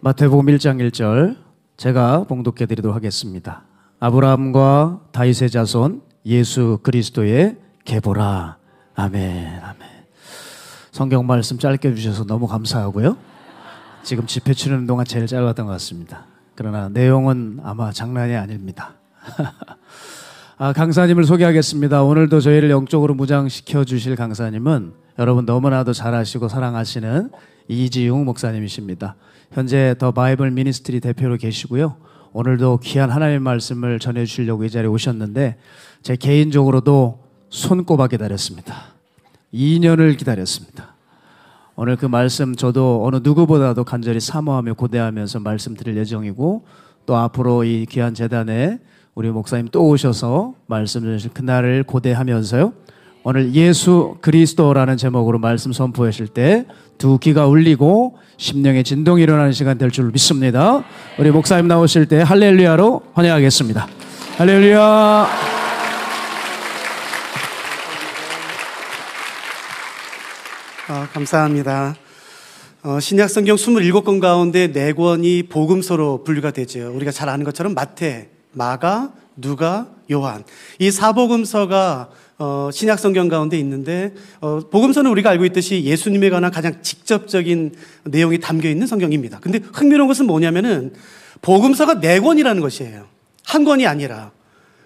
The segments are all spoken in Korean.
마태복음 1장 1절 제가 봉독해 드리도록 하겠습니다. 아브라함과 다윗의 자손 예수 그리스도의 계보라. 아멘. 아멘. 성경 말씀 짧게 주셔서 너무 감사하고요. 지금 집회 치르는 동안 제일 짧았던 것 같습니다. 그러나 내용은 아마 장난이 아닙니다. 강사님을 소개하겠습니다. 오늘도 저희를 영적으로 무장시켜 주실 강사님은 여러분 너무나도 잘 아시고 사랑하시는 이지웅 목사님이십니다. 현재 더 바이블 미니스트리 대표로 계시고요. 오늘도 귀한 하나님의 말씀을 전해주시려고 이 자리에 오셨는데 제 개인적으로도 손꼽아 기다렸습니다. 2년을 기다렸습니다. 오늘 그 말씀 저도 어느 누구보다도 간절히 사모하며 고대하면서 말씀드릴 예정이고, 또 앞으로 이 귀한 재단에 우리 목사님 또 오셔서 말씀 주실 그날을 고대하면서요, 오늘 예수 그리스도라는 제목으로 말씀 선포하실 때 두 귀가 울리고 심령의 진동이 일어나는 시간 될 줄 믿습니다. 우리 목사님 나오실 때 할렐루야로 환영하겠습니다. 할렐루야. 감사합니다. 신약 성경 27권 가운데 4권이 복음서로 분류가 되죠. 우리가 잘 아는 것처럼 마태, 마가, 누가, 요한, 이 4복음서가 신약 성경 가운데 있는데, 복음서는 우리가 알고 있듯이 예수님에 관한 가장 직접적인 내용이 담겨 있는 성경입니다. 근데 흥미로운 것은 뭐냐면은 복음서가 4권이라는 것이에요. 한 권이 아니라.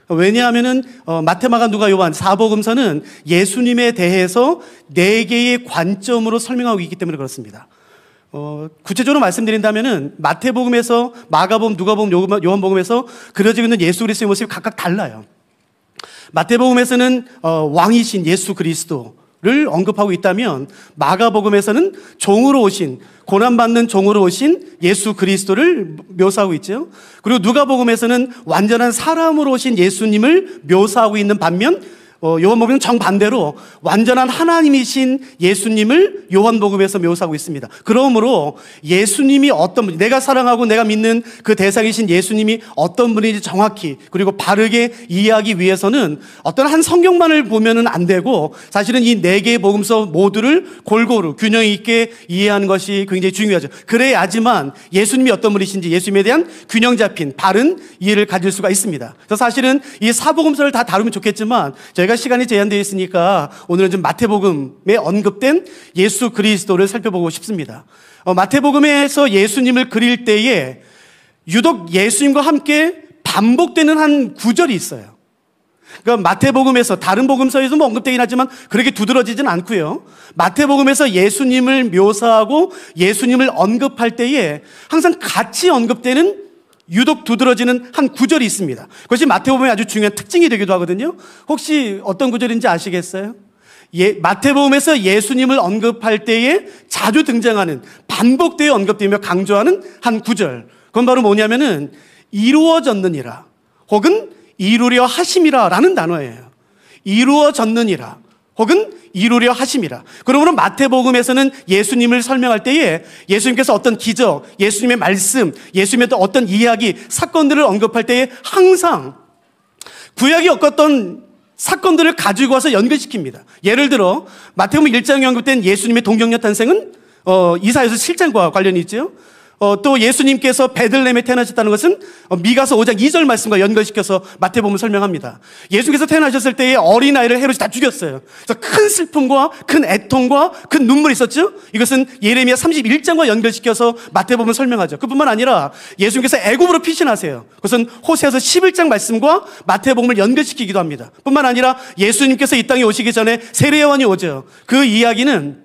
왜냐하면은 마태, 마가, 누가, 요한 4복음서는 예수님에 대해서 4개의 관점으로 설명하고 있기 때문에 그렇습니다. 구체적으로 말씀드린다면은 마태복음에서, 마가복음, 누가복음, 요한복음에서 그려지고 있는 예수 그리스도의 모습이 각각 달라요. 마태복음에서는 왕이신 예수 그리스도를 언급하고 있다면, 마가복음에서는 종으로 오신, 고난받는 종으로 오신 예수 그리스도를 묘사하고 있죠. 그리고 누가복음에서는 완전한 사람으로 오신 예수님을 묘사하고 있는 반면, 요한복음은 정반대로 완전한 하나님이신 예수님을 요한복음에서 묘사하고 있습니다. 그러므로 예수님이 어떤 분, 내가 사랑하고 내가 믿는 그 대상이신 예수님이 어떤 분인지 정확히 그리고 바르게 이해하기 위해서는 어떤 한 성경만을 보면은 안 되고, 사실은 이 4개의 복음서 모두를 골고루 균형 있게 이해하는 것이 굉장히 중요하죠. 그래야지만 예수님이 어떤 분이신지, 예수님에 대한 균형 잡힌 바른 이해를 가질 수가 있습니다. 그래서 사실은 이 4복음서를 다 다루면 좋겠지만 저희가 시간이 제한되어 있으니까 오늘은 좀 마태복음에 언급된 예수 그리스도를 살펴보고 싶습니다. 마태복음에서 예수님을 그릴 때에 유독 예수님과 함께 반복되는 한 구절이 있어요. 그러니까 마태복음에서, 다른 복음서에서 뭐 언급되긴 하지만 그렇게 두드러지진 않고요. 마태복음에서 예수님을 묘사하고 예수님을 언급할 때에 항상 같이 언급되는, 유독 두드러지는 한 구절이 있습니다. 그것이 마태복음의 아주 중요한 특징이 되기도 하거든요. 혹시 어떤 구절인지 아시겠어요? 마태복음에서 예수님을 언급할 때에 자주 등장하는, 반복되어 언급되며 강조하는 한 구절. 그건 바로 뭐냐면은 이루어졌느니라, 혹은 이루려 하심이라 라는 단어예요. 이루어졌느니라, 혹은 이루려 하심이라. 그러므로 마태복음에서는 예수님을 설명할 때에 예수님께서 어떤 기적, 예수님의 말씀, 예수님의 어떤 이야기, 사건들을 언급할 때에 항상 구약이 겪었던 사건들을 가지고 와서 연결시킵니다. 예를 들어 마태복음 1장에 언급된 예수님의 동정녀 탄생은 이사야서 7장과 관련이 있죠. 또 예수님께서 베들레헴에 태어나셨다는 것은 미가서 5장 2절 말씀과 연결시켜서 마태복음을 설명합니다. 예수께서 태어나셨을 때에 어린아이를 헤롯이 다 죽였어요. 그래서 큰 슬픔과 큰 애통과 큰 눈물이 있었죠. 이것은 예레미야 31장과 연결시켜서 마태복음을 설명하죠. 그뿐만 아니라 예수님께서 애굽으로 피신하세요. 그것은 호세아서 11장 말씀과 마태복음을 연결시키기도 합니다. 뿐만 아니라 예수님께서 이 땅에 오시기 전에 세례요한이 오죠. 그 이야기는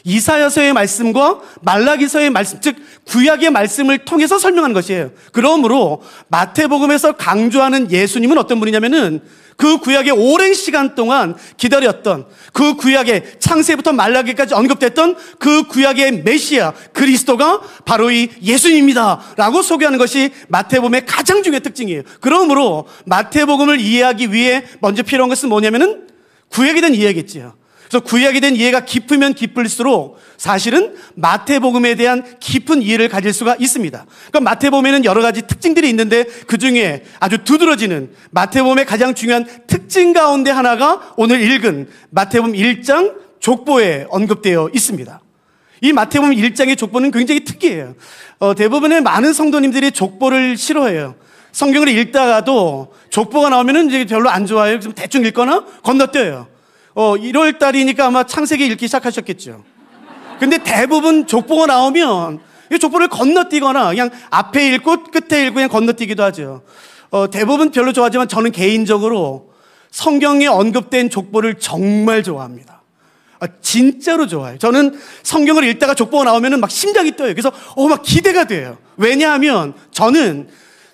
이사야서의 말씀과 말라기서의 말씀, 즉 구약의 말씀을 통해서 설명하는 것이에요. 그러므로 마태복음에서 강조하는 예수님은 어떤 분이냐면은 그 구약의 오랜 시간 동안 기다렸던, 그 구약의 창세부터 말라기까지 언급됐던 그 구약의 메시아 그리스도가 바로 이 예수님입니다 라고 소개하는 것이 마태복음의 가장 중요한 특징이에요. 그러므로 마태복음을 이해하기 위해 먼저 필요한 것은 뭐냐면은 구약에 대한 이해겠지요. 그래서 구약에 대한 이해가 깊으면 깊을수록 사실은 마태복음에 대한 깊은 이해를 가질 수가 있습니다. 그러니까 마태복음에는 여러 가지 특징들이 있는데 그 중에 아주 두드러지는 마태복음의 가장 중요한 특징 가운데 하나가 오늘 읽은 마태복음 1장 족보에 언급되어 있습니다. 이 마태복음 1장의 족보는 굉장히 특이해요. 대부분의 많은 성도님들이 족보를 싫어해요. 성경을 읽다가도 족보가 나오면은 이제 별로 안 좋아해요. 좀 대충 읽거나 건너뛰어요. 1월 달이니까 아마 창세기 읽기 시작하셨겠죠. 근데 대부분 족보가 나오면 이 족보를 건너뛰거나 그냥 앞에 읽고 끝에 읽고 그냥 건너뛰기도 하죠. 대부분 별로 좋아하지만 저는 개인적으로 성경에 언급된 족보를 정말 좋아합니다. 진짜로 좋아해요. 저는 성경을 읽다가 족보가 나오면은 막 심장이 떠요. 그래서 막 기대가 돼요. 왜냐하면 저는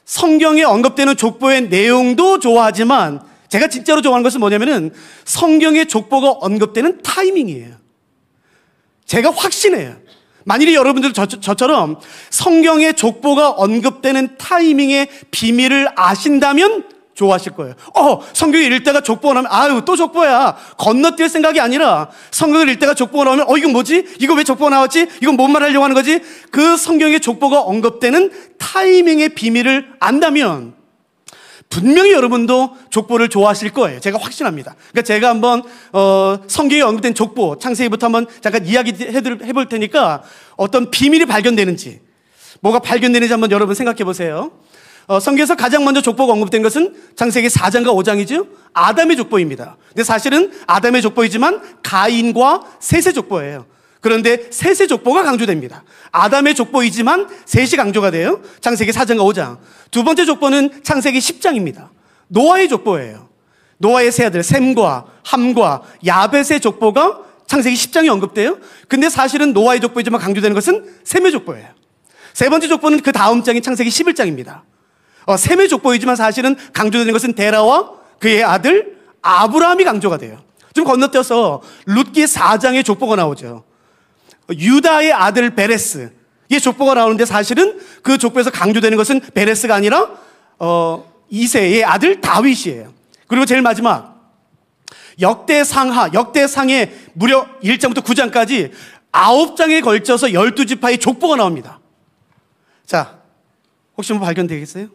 성경에 언급되는 족보의 내용도 좋아하지만 제가 진짜로 좋아하는 것은 뭐냐면은 성경의 족보가 언급되는 타이밍이에요. 제가 확신해요. 만일에 여러분들 저처럼 성경의 족보가 언급되는 타이밍의 비밀을 아신다면 좋아하실 거예요. 성경을 읽다가 족보가 나오면 아유 또 족보야 건너뛸 생각이 아니라 성경을 읽다가 족보가 나오면 이건 뭐지? 이거 왜 족보가 나왔지? 이건 뭔 말하려고 하는 거지? 그 성경의 족보가 언급되는 타이밍의 비밀을 안다면 분명히 여러분도 족보를 좋아하실 거예요. 제가 확신합니다. 그러니까 제가 한번 성경에 언급된 족보 창세기부터 한번 잠깐 해볼 테니까 어떤 비밀이 발견되는지 뭐가 발견되는지 한번 여러분 생각해 보세요. 성경에서 가장 먼저 족보가 언급된 것은 창세기 4장과 5장이죠. 아담의 족보입니다. 근데 사실은 아담의 족보이지만 가인과 셋의 족보예요. 그런데 셋의 족보가 강조됩니다. 아담의 족보이지만 셋이 강조가 돼요. 창세기 4장과 5장. 두 번째 족보는 창세기 10장입니다. 노아의 족보예요. 노아의 세 아들 셈과 함과 야벳의 족보가 창세기 10장에 언급돼요. 근데 사실은 노아의 족보이지만 강조되는 것은 셈의 족보예요. 세 번째 족보는 그 다음 장인 창세기 11장입니다. 셈의 족보이지만 사실은 강조되는 것은 데라와 그의 아들 아브라함이 강조가 돼요. 좀 건너뛰어서 룻기 4장의 족보가 나오죠. 유다의 아들 베레스 이 족보가 나오는데 사실은 그 족보에서 강조되는 것은 베레스가 아니라 이새의 아들 다윗이에요. 그리고 제일 마지막 역대상에 무려 1장부터 9장까지 9장에 걸쳐서 12지파의 족보가 나옵니다. 자, 혹시 뭐 발견되겠어요?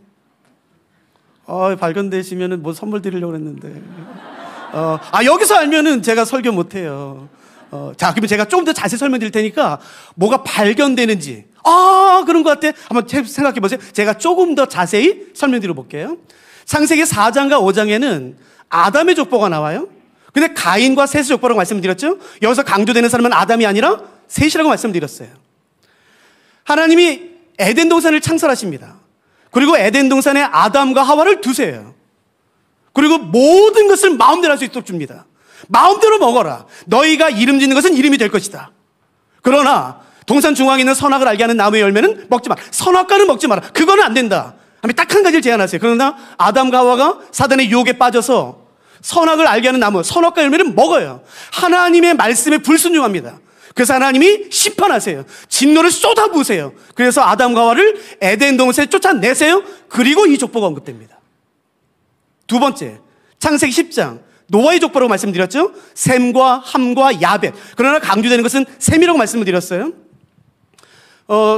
발견되시면은 뭐 선물 드리려고 했는데. 여기서 알면은 제가 설교 못해요. 자, 그러면 제가 좀 더 자세히 설명드릴 테니까 뭐가 발견되는지. 그런 것 같아. 한번 생각해 보세요. 제가 조금 더 자세히 설명드려 볼게요. 창세기 4장과 5장에는 아담의 족보가 나와요. 근데 가인과 셋의 족보라고 말씀드렸죠? 여기서 강조되는 사람은 아담이 아니라 셋이라고 말씀드렸어요. 하나님이 에덴 동산을 창설하십니다. 그리고 에덴 동산에 아담과 하와를 두세요. 그리고 모든 것을 마음대로 할 수 있도록 줍니다. 마음대로 먹어라. 너희가 이름 짓는 것은 이름이 될 것이다. 그러나 동산 중앙에 있는 선악을 알게 하는 나무의 열매는 먹지 마라. 선악과는 먹지 마라. 그거는 안 된다. 딱 한 가지를 제안하세요. 그러나 아담과 하와가 사단의 유혹에 빠져서 선악을 알게 하는 나무, 선악과 열매를 먹어요. 하나님의 말씀에 불순종합니다. 그래서 하나님이 심판하세요. 진노를 쏟아부으세요. 그래서 아담과 하와를 에덴 동산에 쫓아내세요. 그리고 이 족보가 언급됩니다. 두 번째, 창세기 10장 노아의 족보라고 말씀드렸죠. 셈과 함과 야벳. 그러나 강조되는 것은 셈이라고 말씀을 드렸어요.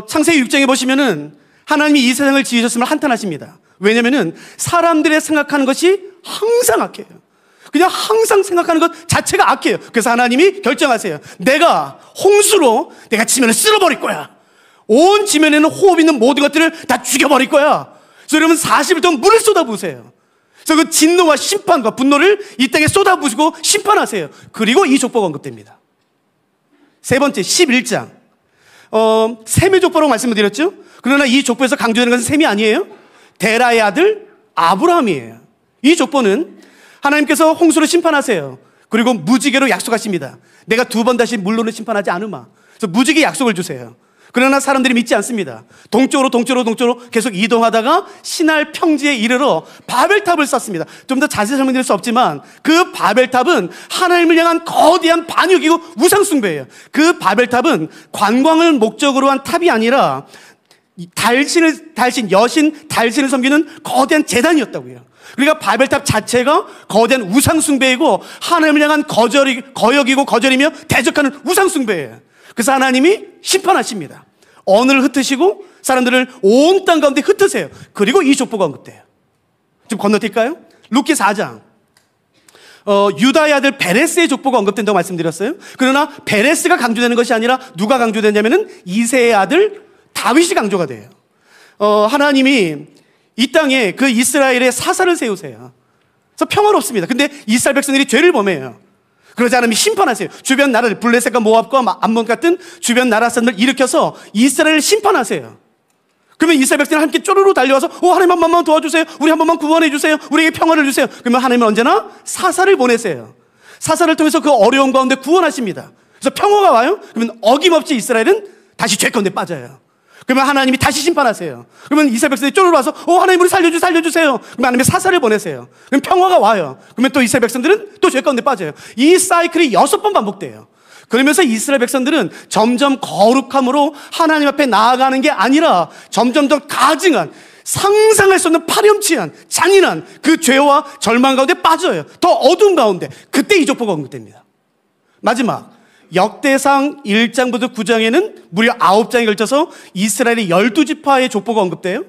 창세기 6장에 보시면은 하나님이 이 세상을 지으셨음을 한탄하십니다. 왜냐면은 사람들의 생각하는 것이 항상 악해요. 그냥 항상 생각하는 것 자체가 악해요. 그래서 하나님이 결정하세요. 내가 홍수로 내가 지면을 쓸어버릴 거야. 온 지면에는 호흡 있는 모든 것들을 다 죽여버릴 거야. 그래서 여러분 40일 동안 물을 쏟아부으세요. 그래서 그 진노와 심판과 분노를 이 땅에 쏟아부으시고 심판하세요. 그리고 이 족보가 언급됩니다. 세 번째 11장 셈의 족보라고 말씀을 드렸죠. 그러나 이 족보에서 강조되는 것은 셈이 아니에요. 데라의 아들 아브라함이에요. 이 족보는 하나님께서 홍수로 심판하세요. 그리고 무지개로 약속하십니다. 내가 두 번 다시 물로는 심판하지 않으마. 그래서 무지개 약속을 주세요. 그러나 사람들이 믿지 않습니다. 동쪽으로 계속 이동하다가 시날 평지에 이르러 바벨탑을 쌓습니다. 좀 더 자세히 설명드릴 수 없지만 그 바벨탑은 하나님을 향한 거대한 반역이고 우상숭배예요. 그 바벨탑은 관광을 목적으로 한 탑이 아니라 여신 달신을 섬기는 거대한 제단이었다고요. 그러니까 바벨탑 자체가 거대한 우상숭배이고 하나님을 향한 거역이고 거절이며 대적하는 우상숭배예요. 그래서 하나님이 심판하십니다. 언을 흩으시고 사람들을 온 땅 가운데 흩으세요. 그리고 이 족보가 언급돼요. 좀 건너뛸까요? 룻기 4장 유다의 아들 베레스의 족보가 언급된다고 말씀드렸어요. 그러나 베레스가 강조되는 것이 아니라 누가 강조되냐면은 이새의 아들 다윗이 강조가 돼요. 하나님이 이 땅에 그 이스라엘의 사사를 세우세요. 그래서 평화롭습니다. 근데 이스라엘 백성들이 죄를 범해요. 그러지 않으면 심판하세요. 주변 나라를 블레셋과 모압과 암몬 같은 주변 나라 사람들 일으켜서 이스라엘을 심판하세요. 그러면 이스라엘 백성들은 함께 쪼르르 달려와서 하나님 한 번만 도와주세요. 우리 한 번만 구원해 주세요. 우리에게 평화를 주세요. 그러면 하나님은 언제나 사사를 보내세요. 사사를 통해서 그 어려움 가운데 구원하십니다. 그래서 평화가 와요. 그러면 어김없이 이스라엘은 다시 죄 가운데 빠져요. 그러면 하나님이 다시 심판하세요. 그러면 이스라엘 백성들이 쪼르르 와서 하나님 우리 살려주세요. 그러면 하나님이 사사를 보내세요. 그럼 평화가 와요. 그러면 또 이스라엘 백성들은 또 죄 가운데 빠져요. 이 사이클이 6번 반복돼요. 그러면서 이스라엘 백성들은 점점 거룩함으로 하나님 앞에 나아가는 게 아니라 점점 더 가증한, 상상할 수 없는 파렴치한 잔인한 그 죄와 절망 가운데 빠져요. 더 어두운 가운데. 그때 이 족보가 언급됩니다. 마지막 역대상 1장부터 9장에는 무려 9장에 걸쳐서 이스라엘의 12지파의 족보가 언급돼요.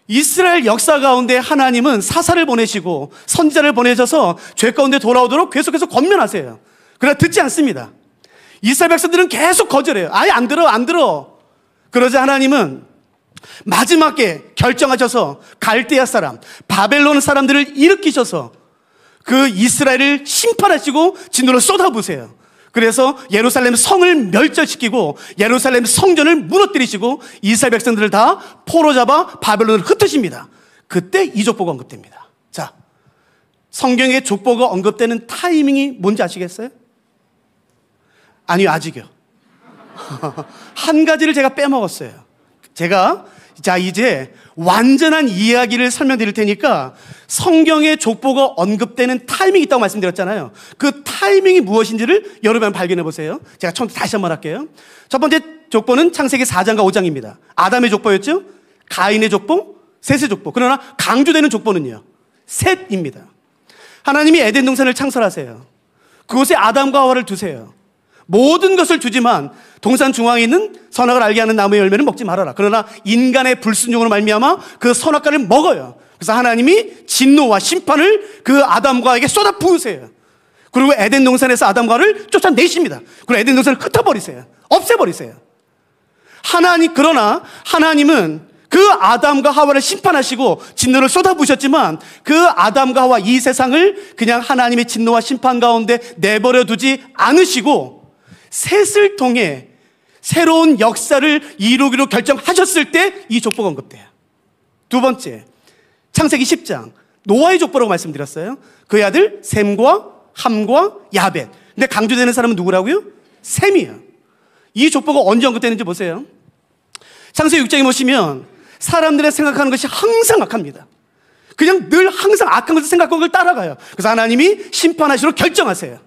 이스라엘 역사 가운데 하나님은 사사를 보내시고 선지자를 보내셔서 죄 가운데 돌아오도록 계속해서 권면하세요. 그러나 듣지 않습니다. 이스라엘 백성들은 계속 거절해요. 아예 안 들어. 그러자 하나님은 마지막에 결정하셔서 갈대아 사람, 바벨론 사람들을 일으키셔서 그 이스라엘을 심판하시고 진노를 쏟아부으세요. 그래서 예루살렘 성을 멸절시키고 예루살렘 성전을 무너뜨리시고 이스라엘 백성들을 다 포로 잡아 바벨론을 흩으십니다. 그때 이 족보가 언급됩니다. 자, 성경에 족보가 언급되는 타이밍이 뭔지 아시겠어요? 아니요, 아직이요. 한 가지를 제가 빼먹었어요. 제가 이제 완전한 이야기를 설명드릴 테니까 성경의 족보가 언급되는 타이밍이 있다고 말씀드렸잖아요. 그 타이밍이 무엇인지를 여러분 발견해 보세요. 제가 처음부터 다시 한번 할게요. 첫 번째 족보는 창세기 4장과 5장입니다. 아담의 족보였죠. 가인의 족보, 셋의 족보. 그러나 강조되는 족보는요, 셋입니다. 하나님이 에덴 동산을 창설하세요. 그곳에 아담과 하와를 두세요. 모든 것을 주지만 동산 중앙에 있는 선악을 알게 하는 나무의 열매는 먹지 말아라. 그러나 인간의 불순종으로 말미암아 그 선악과를 먹어요. 그래서 하나님이 진노와 심판을 그 아담과 하와에게 쏟아 부으세요. 그리고 에덴 동산에서 아담과 하와를 쫓아내십니다. 그리고 에덴 동산을 흩어버리세요. 없애버리세요. 그러나 하나님은 그 아담과 하와를 심판하시고 진노를 쏟아부으셨지만 그 아담과 하와 이 세상을 그냥 하나님의 진노와 심판 가운데 내버려 두지 않으시고 셋을 통해 새로운 역사를 이루기로 결정하셨을 때 이 족보가 언급돼요. 두 번째, 창세기 10장 노아의 족보라고 말씀드렸어요. 그의 아들 셈과 함과 야벳. 근데 강조되는 사람은 누구라고요? 셈이에요. 이 족보가 언제 언급되는지 보세요. 창세기 6장에 보시면 사람들의 생각하는 것이 항상 악합니다. 그냥 늘 항상 악한 것을 생각하고 그걸 따라가요. 그래서 하나님이 심판하시도록 결정하세요.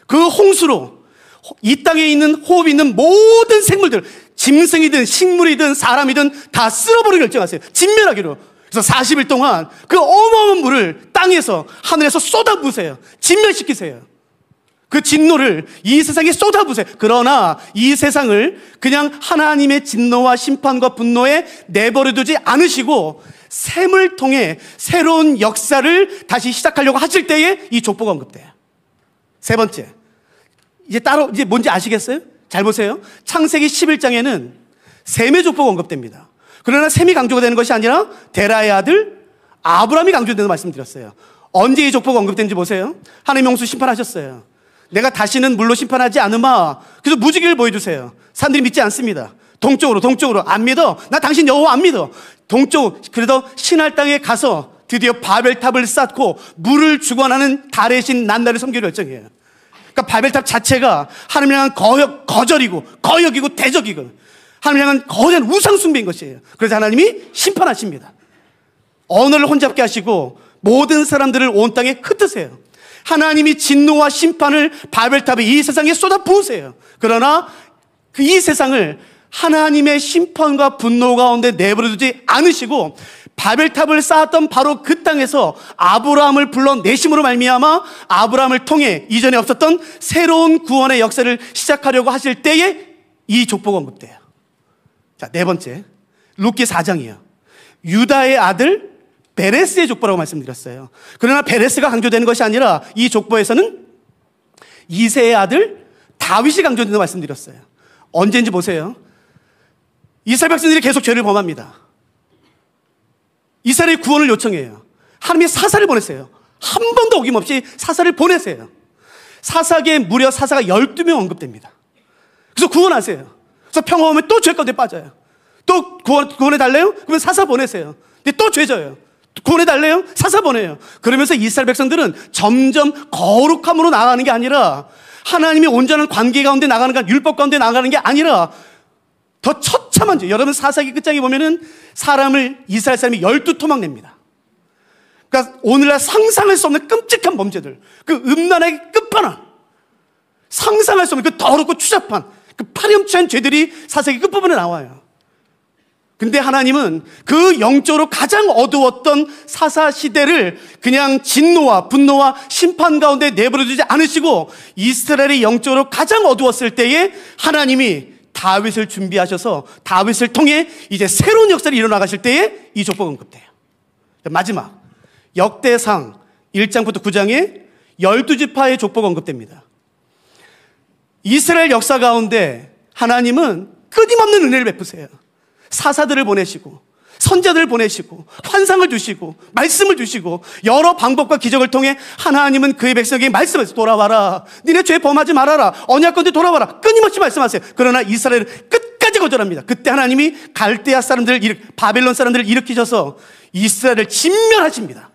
그 홍수로 이 땅에 있는 호흡이 있는 모든 생물들, 짐승이든 식물이든 사람이든 다 쓸어버리고 결정하세요. 진멸하기로. 그래서 40일 동안 그 어마어마한 물을 땅에서 하늘에서 쏟아부으세요. 진멸시키세요. 그 진노를 이 세상에 쏟아부으세요. 그러나 이 세상을 그냥 하나님의 진노와 심판과 분노에 내버려두지 않으시고 셈을 통해 새로운 역사를 다시 시작하려고 하실 때에 이 족보가 언급돼요. 세 번째, 이제 뭔지 아시겠어요? 잘 보세요. 창세기 11장에는 셈의 족보가 언급됩니다. 그러나 셈이 강조가 되는 것이 아니라 데라의 아들 아브라함이 강조된다고 말씀드렸어요. 언제 이 족보가 언급되는지 보세요. 하나님 홍수 심판하셨어요. 내가 다시는 물로 심판하지 않으마. 그래서 무지개를 보여주세요. 사람들이 믿지 않습니다. 동쪽으로 안 믿어. 나 당신 여호와 안 믿어. 그래도 신할 땅에 가서 드디어 바벨탑을 쌓고 물을 주관하는 달의 신 난나를 섬기려 결정해요. 그러니까 바벨탑 자체가 하나님을 향한 거역이고 대적이고 하나님을 향한 거대한 우상 숭배인 것이에요. 그래서 하나님이 심판하십니다. 언어를 혼잡게 하시고 모든 사람들을 온 땅에 흩으세요. 하나님이 진노와 심판을 바벨탑의 이 세상에 쏟아 부으세요. 그러나 이 세상을 하나님의 심판과 분노 가운데 내버려두지 않으시고 바벨탑을 쌓았던 바로 그 땅에서 아브라함을 불러내심으로 말미암아 아브라함을 통해 이전에 없었던 새로운 구원의 역사를 시작하려고 하실 때에 이 족보가 언급돼요. 자, 네 번째, 룻기 4장이에요. 유다의 아들 베레스의 족보라고 말씀드렸어요. 그러나 베레스가 강조되는 것이 아니라 이 족보에서는 이새의 아들 다윗이 강조된다고 말씀드렸어요. 언제인지 보세요. 이스라엘 백성들이 계속 죄를 범합니다. 이스라엘의 구원을 요청해요. 하나님이 사사를 보냈어요. 한 번도 어김없이 사사를 보내세요. 사사기에 무려 사사가 12명 언급됩니다. 그래서 구원하세요. 그래서 평화 오면 또 죄 가운데 빠져요. 또 구원해달래요? 그러면 사사 보내세요. 근데 또 죄져요. 구원해달래요? 사사 보내요. 그러면서 이스라엘 백성들은 점점 거룩함으로 나아가는 게 아니라 하나님의 온전한 관계 가운데 나가는 게 아니라 율법 가운데 나가는 게 아니라 더 처참한 죄. 여러분 사사기 끝장에 보면은 이스라엘 사람이 12토막 냅니다. 그러니까 오늘날 상상할 수 없는 끔찍한 범죄들, 그 음란의 끝판왕, 상상할 수 없는 그 더럽고 추잡한 그 파렴치한 죄들이 사사기 끝부분에 나와요. 근데 하나님은 그 영적으로 가장 어두웠던 사사 시대를 그냥 진노와 분노와 심판 가운데 내버려두지 않으시고 이스라엘의 영적으로 가장 어두웠을 때에 하나님이 다윗을 준비하셔서 다윗을 통해 이제 새로운 역사를 일어나가실 때에 이 족보가 언급돼요. 마지막 역대상 1장부터 9장에 12지파의 족보가 언급됩니다. 이스라엘 역사 가운데 하나님은 끊임없는 은혜를 베푸세요. 사사들을 보내시고 선자들을 보내시고 환상을 주시고 말씀을 주시고 여러 방법과 기적을 통해 하나님은 그의 백성에게 말씀하세요. 돌아와라. 니네 죄 범하지 말아라. 언약 가운데 돌아와라. 끊임없이 말씀하세요. 그러나 이스라엘은 끝까지 거절합니다. 그때 하나님이 갈대아 사람들을 바벨론 사람들을 일으키셔서 이스라엘을 진멸하십니다.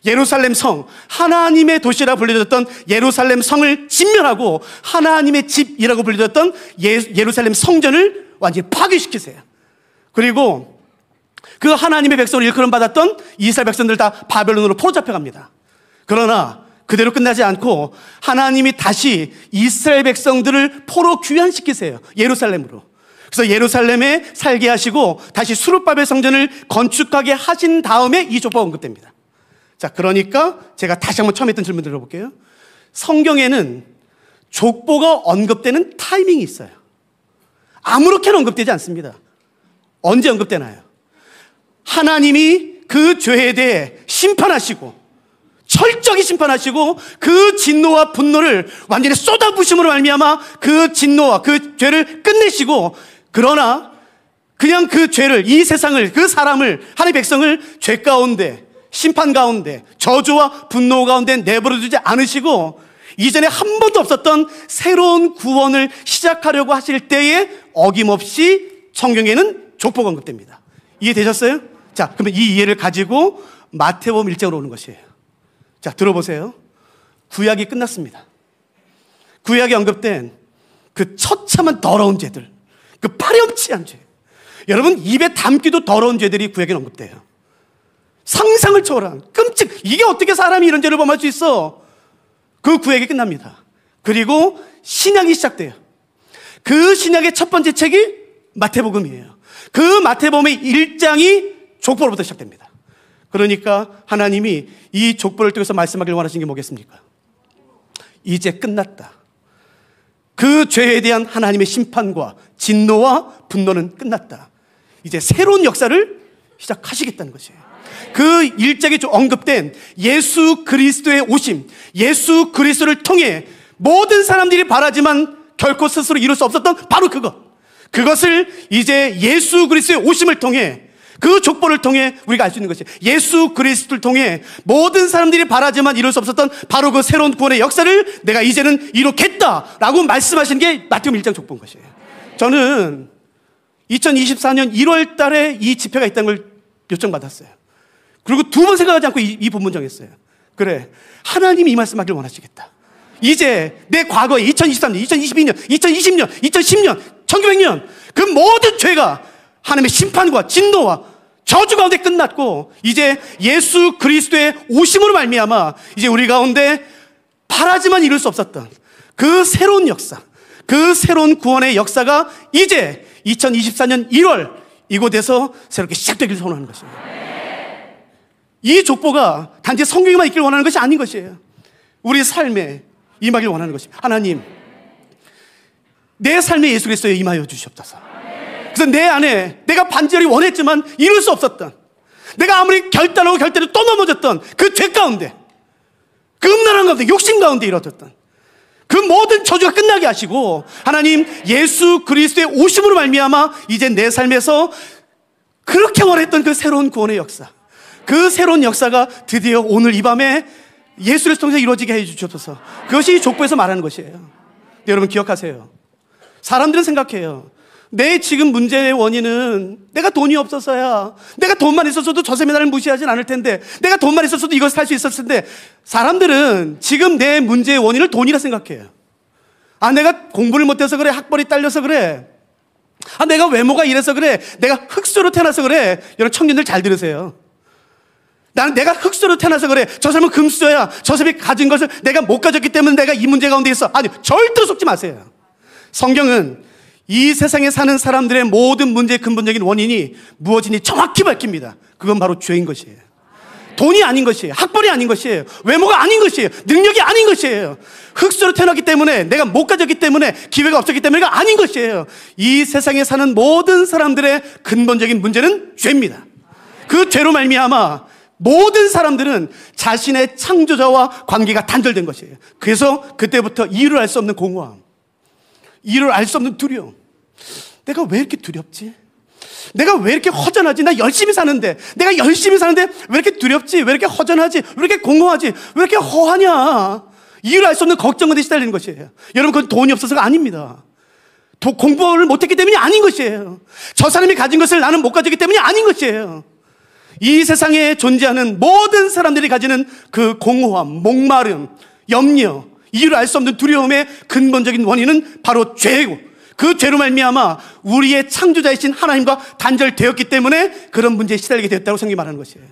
예루살렘 성, 하나님의 도시라 불려졌던 예루살렘 성을 진멸하고 하나님의 집이라고 불려졌던 예루살렘 성전을 완전히 파괴시키세요. 그리고 그 하나님의 백성을 일컬음 받았던 이스라엘 백성들 다 바벨론으로 포로 잡혀갑니다. 그러나 그대로 끝나지 않고 하나님이 다시 이스라엘 백성들을 포로 귀환시키세요. 예루살렘으로. 그래서 예루살렘에 살게 하시고 다시 수르바벨 성전을 건축하게 하신 다음에 이 족보가 언급됩니다. 자, 그러니까 제가 다시 한번 처음에 했던 질문 들어볼게요. 성경에는 족보가 언급되는 타이밍이 있어요. 아무렇게나 언급되지 않습니다. 언제 언급되나요? 하나님이 그 죄에 대해 심판하시고 철저히 심판하시고 그 진노와 분노를 완전히 쏟아부심으로 말미암아 그 진노와 그 죄를 끝내시고 그러나 그냥 그 죄를 이 세상을 그 사람을 하나님의 백성을 죄 가운데 심판 가운데 저주와 분노 가운데 내버려두지 않으시고 이전에 한 번도 없었던 새로운 구원을 시작하려고 하실 때에 어김없이 성경에는 족보가 언급됩니다. 이해되셨어요? 자, 그러면 이 이해를 가지고 마태복음 1장으로 오는 것이에요. 자, 들어보세요. 구약이 끝났습니다. 구약에 언급된 그 처참한 더러운 죄들, 그 파렴치한 죄, 여러분 입에 담기도 더러운 죄들이 구약에 언급돼요. 상상을 초월한 이게 어떻게 사람이 이런 죄를 범할 수 있어? 그 구약이 끝납니다. 그리고 신약이 시작돼요. 그 신약의 첫 번째 책이 마태복음이에요. 그 마태복음의 1장이 족보로부터 시작됩니다. 그러니까 하나님이 이 족보를 통해서 말씀하기를 원하시는 게 뭐겠습니까? 이제 끝났다. 그 죄에 대한 하나님의 심판과 진노와 분노는 끝났다. 이제 새로운 역사를 시작하시겠다는 것이에요. 그 1장에 언급된 예수 그리스도의 오심, 예수 그리스도를 통해 모든 사람들이 바라지만 결코 스스로 이룰 수 없었던 바로 그것을 이제 예수 그리스도의 오심을 통해 그 족보를 통해 우리가 알 수 있는 것이에요. 예수 그리스도를 통해 모든 사람들이 바라지만 이룰 수 없었던 바로 그 새로운 구원의 역사를 내가 이제는 이루겠다라고 말씀하시는 게 마태복음 1장 족보인 것이에요. 저는 2024년 1월 달에 이 집회가 있다는 걸 요청받았어요. 그리고 두 번 생각하지 않고 이 본문 정했어요. 그래, 하나님이 이 말씀하기를 원하시겠다. 이제 내 과거에 2023년, 2022년, 2020년, 2010년, 1900년 그 모든 죄가 하나님의 심판과 진노와 저주 가운데 끝났고 이제 예수 그리스도의 오심으로 말미암아 이제 우리 가운데 바라지만 이룰 수 없었던 그 새로운 역사, 그 새로운 구원의 역사가 이제 2024년 1월 이곳에서 새롭게 시작되기를 소원하는 것입니다. 이 족보가 단지 성경에만 있기를 원하는 것이 아닌 것이에요. 우리 삶에 임하기를 원하는 것입니다. 하나님, 내 삶에 예수 그리스도에 임하여 주시옵소서. 그래서 내 안에 내가 반절히 원했지만 이룰 수 없었던 내가 아무리 결단하고 또 넘어졌던 그 죄 가운데, 그 음란한 가운데, 욕심 가운데 이뤄졌던 그 모든 저주가 끝나게 하시고, 하나님 예수 그리스도의 오심으로 말미암아 이제 내 삶에서 그렇게 원했던 그 새로운 구원의 역사, 그 새로운 역사가 드디어 오늘 이 밤에 예수를 통해서 이루어지게 해주셔서, 그것이 족보에서 말하는 것이에요. 네, 여러분 기억하세요. 사람들은 생각해요. 내 지금 문제의 원인은 내가 돈이 없어서야. 내가 돈만 있었어도 저 셈이 나를 무시하진 않을 텐데, 내가 돈만 있었어도 이것을 할 수 있었을 텐데. 사람들은 지금 내 문제의 원인을 돈이라 생각해요. 아, 내가 공부를 못해서 그래. 학벌이 딸려서 그래. 아, 내가 외모가 이래서 그래. 내가 흑수로 태어나서 그래. 여러분 청년들 잘 들으세요. 내가 흑수로 태어나서 그래. 저 사람은 금수저야. 저 사람이 가진 것을 내가 못 가졌기 때문에 내가 이 문제 가운데 있어. 아니, 절대로 속지 마세요. 성경은 이 세상에 사는 사람들의 모든 문제의 근본적인 원인이 무엇인지 정확히 밝힙니다. 그건 바로 죄인 것이에요. 돈이 아닌 것이에요. 학벌이 아닌 것이에요. 외모가 아닌 것이에요. 능력이 아닌 것이에요. 흑수로 태어났기 때문에, 내가 못 가졌기 때문에, 기회가 없었기 때문에가 아닌 것이에요. 이 세상에 사는 모든 사람들의 근본적인 문제는 죄입니다. 그 죄로 말미암아 모든 사람들은 자신의 창조자와 관계가 단절된 것이에요. 그래서 그때부터 이유를 알 수 없는 공허함, 이유를 알 수 없는 두려움. 내가 왜 이렇게 두렵지? 내가 왜 이렇게 허전하지? 나 열심히 사는데, 내가 열심히 사는데 왜 이렇게 두렵지? 왜 이렇게 허전하지? 왜 이렇게 공허하지? 왜 이렇게 허하냐? 이유를 알 수 없는 걱정 가운데 시달리는 것이에요. 여러분, 그건 돈이 없어서가 아닙니다. 공부를 못했기 때문이 아닌 것이에요. 저 사람이 가진 것을 나는 못 가졌기 때문이 아닌 것이에요. 이 세상에 존재하는 모든 사람들이 가지는 그 공허함, 목마름, 염려, 이유를 알 수 없는 두려움의 근본적인 원인은 바로 죄이고, 그 죄로 말미암아 우리의 창조자이신 하나님과 단절되었기 때문에 그런 문제에 시달리게 되었다고 성경이 말하는 것이에요.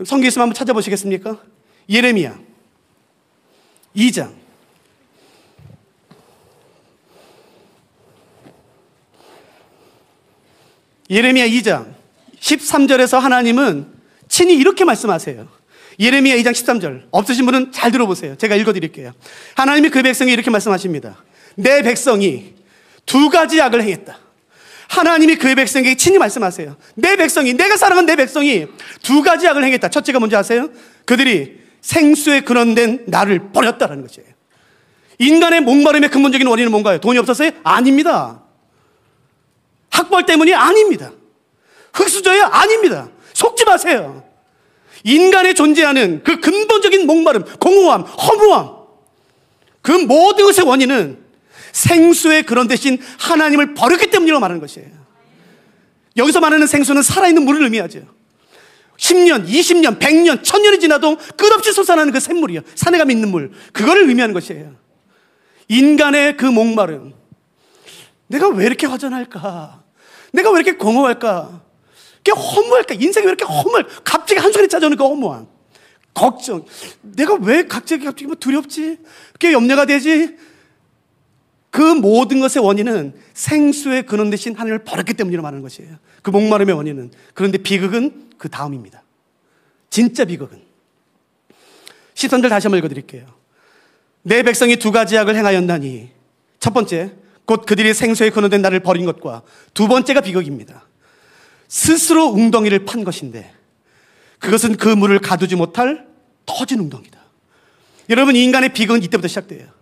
성경 있으면 한번 찾아보시겠습니까? 예레미야 2장. 예레미야 2장 13절에서 하나님은 친히 이렇게 말씀하세요. 예레미야 2장 13절. 없으신 분은 잘 들어보세요. 제가 읽어드릴게요. 하나님이 그 백성이 이렇게 말씀하십니다. 내 백성이 두 가지 악을 행했다. 하나님이 그 백성에게 친히 말씀하세요. 내 백성이, 내가 사랑하는 내 백성이 두 가지 악을 행했다. 첫째가 뭔지 아세요? 그들이 생수에 근원된 나를 버렸다라는 것이에요. 인간의 목마름의 근본적인 원인은 뭔가요? 돈이 없어서요? 아닙니다. 학벌 때문이 아닙니다. 흑수저예요? 아닙니다. 속지 마세요. 인간에 존재하는 그 근본적인 목마름, 공허함, 허무함, 그 모든 것의 원인은 생수의 근원 대신 하나님을 버렸기 때문이라고 말하는 것이에요. 여기서 말하는 생수는 살아있는 물을 의미하죠. 10년, 20년, 100년, 1000년이 지나도 끝없이 솟아나는 그 샘물이요. 산에 가면 있는 물. 그거를 의미하는 것이에요. 인간의 그 목마름. 내가 왜 이렇게 허전할까? 내가 왜 이렇게 공허할까? 이렇게 허무할까? 인생이 왜 이렇게 허무할까? 갑자기 한순간에 찾아오는 그 허무함. 걱정. 내가 왜 갑자기 뭐 두렵지? 그게 염려가 되지? 그 모든 것의 원인은 생수의 근원 대신 하나님을 버렸기 때문이라고 말하는 것이에요. 그 목마름의 원인은. 그런데 비극은 그 다음입니다. 진짜 비극은. 13절 다시 한번 읽어드릴게요. 내 백성이 두 가지 악을 행하였나니, 첫 번째, 곧 그들이 생수의 근원된 나를 버린 것과 두 번째가 비극입니다. 스스로 웅덩이를 판 것인데 그것은 그 물을 가두지 못할 터진 웅덩이다. 여러분, 인간의 비극은 이때부터 시작돼요.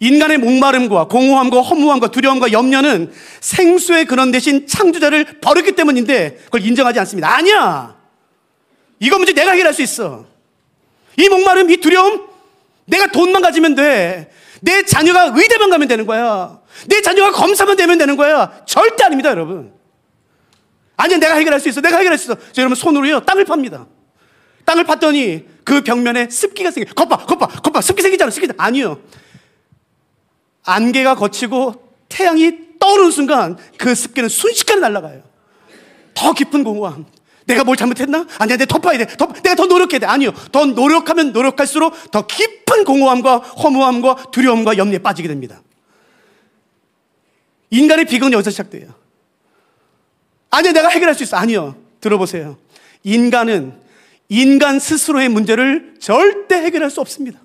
인간의 목마름과 공허함과 허무함과 두려움과 염려는 생수의 근원 대신 창조자를 버렸기 때문인데 그걸 인정하지 않습니다. 아니야. 이거 문제 내가 해결할 수 있어. 이 목마름, 이 두려움, 내가 돈만 가지면 돼. 내 자녀가 의대만 가면 되는 거야. 내 자녀가 검사만 되면 되는 거야. 절대 아닙니다, 여러분. 아니야, 내가 해결할 수 있어. 내가 해결할 수 있어. 저 여러분 손으로요, 땅을 팝니다. 땅을 팠더니 그 벽면에 습기가 생겨. 겉봐. 습기 생기잖아. 아니요. 안개가 거치고 태양이 떠오르는 순간 그 습기는 순식간에 날아가요. 더 깊은 공허함. 내가 뭘 잘못했나? 아니야, 내가 더 파야 돼. 내가 더 노력해야 돼. 아니요. 더 노력하면 노력할수록 더 깊은 공허함과 허무함과 두려움과 염려에 빠지게 됩니다. 인간의 비극은 여기서 시작돼요. 아니요, 내가 해결할 수 있어. 아니요. 들어보세요. 인간은 인간 스스로의 문제를 절대 해결할 수 없습니다.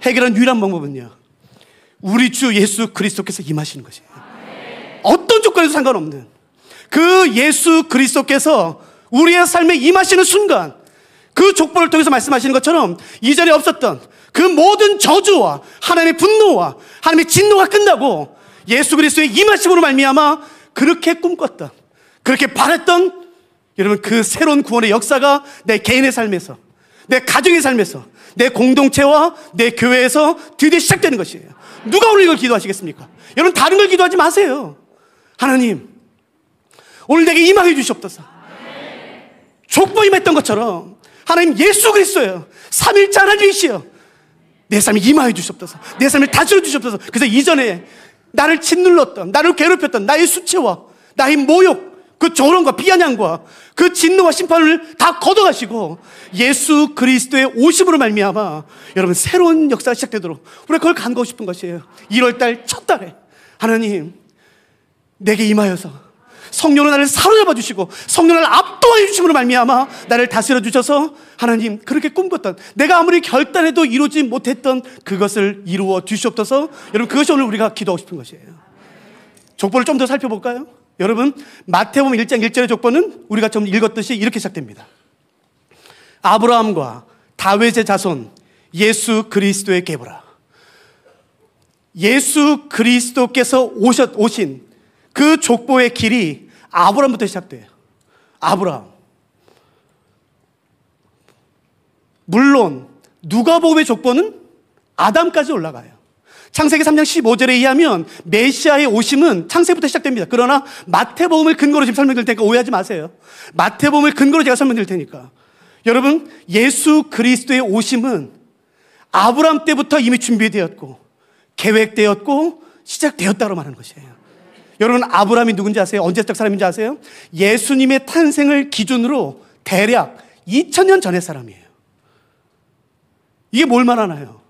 해결한 유일한 방법은요, 우리 주 예수 그리스도께서 임하시는 것이에요. 어떤 조건에도 상관없는 그 예수 그리스도께서 우리의 삶에 임하시는 순간 그 족보를 통해서 말씀하시는 것처럼 이전에 없었던 그 모든 저주와 하나님의 분노와 하나님의 진노가 끝나고 예수 그리스도의 임하심으로 말미암아 그렇게 꿈꿨던, 그렇게 바랬던 여러분 그 새로운 구원의 역사가 내 개인의 삶에서, 내 가정의 삶에서, 내 공동체와 내 교회에서 드디어 시작되는 것이에요. 누가 오늘 이걸 기도하시겠습니까? 여러분 다른 걸 기도하지 마세요. 하나님 오늘 내게 임하게 주시옵소서. 족보 임했던 것처럼 하나님 예수 그리스도예요. 삼일째 하나님이시여 내 삶에 임하여 주시옵소서. 내 삶을 다스려 주시옵소서. 그래서 이전에 나를 짓눌렀던, 나를 괴롭혔던 나의 수치와 나의 모욕, 그 조롱과 비아냥과 그 진노와 심판을 다 걷어가시고 예수 그리스도의 오심으로 말미암아 여러분 새로운 역사가 시작되도록 우리가 그걸 간구하고 싶은 것이에요. 1월달 첫 달에 하나님 내게 임하여서 성령으로 나를 사로잡아 주시고 성령을 압도하여 주심으로 말미암아 나를 다스려 주셔서 하나님 그렇게 꿈꿨던, 내가 아무리 결단해도 이루지 못했던 그것을 이루어 주시옵소서. 여러분 그것이 오늘 우리가 기도하고 싶은 것이에요. 족보를 좀 더 살펴볼까요? 여러분 마태복음 1장 1절의 족보는 우리가 좀 읽었듯이 이렇게 시작됩니다. 아브라함과 다윗의 자손 예수 그리스도의 계보라. 예수 그리스도께서 오신 그 족보의 길이 아브라함부터 시작돼요. 아브라함. 물론 누가복음의 족보는 아담까지 올라가요. 창세기 3장 15절에 의하면 메시아의 오심은 창세부터 시작됩니다. 그러나 마태복음을 근거로 지금 설명드릴 테니까 오해하지 마세요. 마태복음을 근거로 제가 설명드릴 테니까. 여러분 예수 그리스도의 오심은 아브라함 때부터 이미 준비되었고 계획되었고 시작되었다고 말하는 것이에요. 여러분 아브라함이 누군지 아세요? 언제적 사람인지 아세요? 예수님의 탄생을 기준으로 대략 2000년 전의 사람이에요. 이게 뭘 말하나요?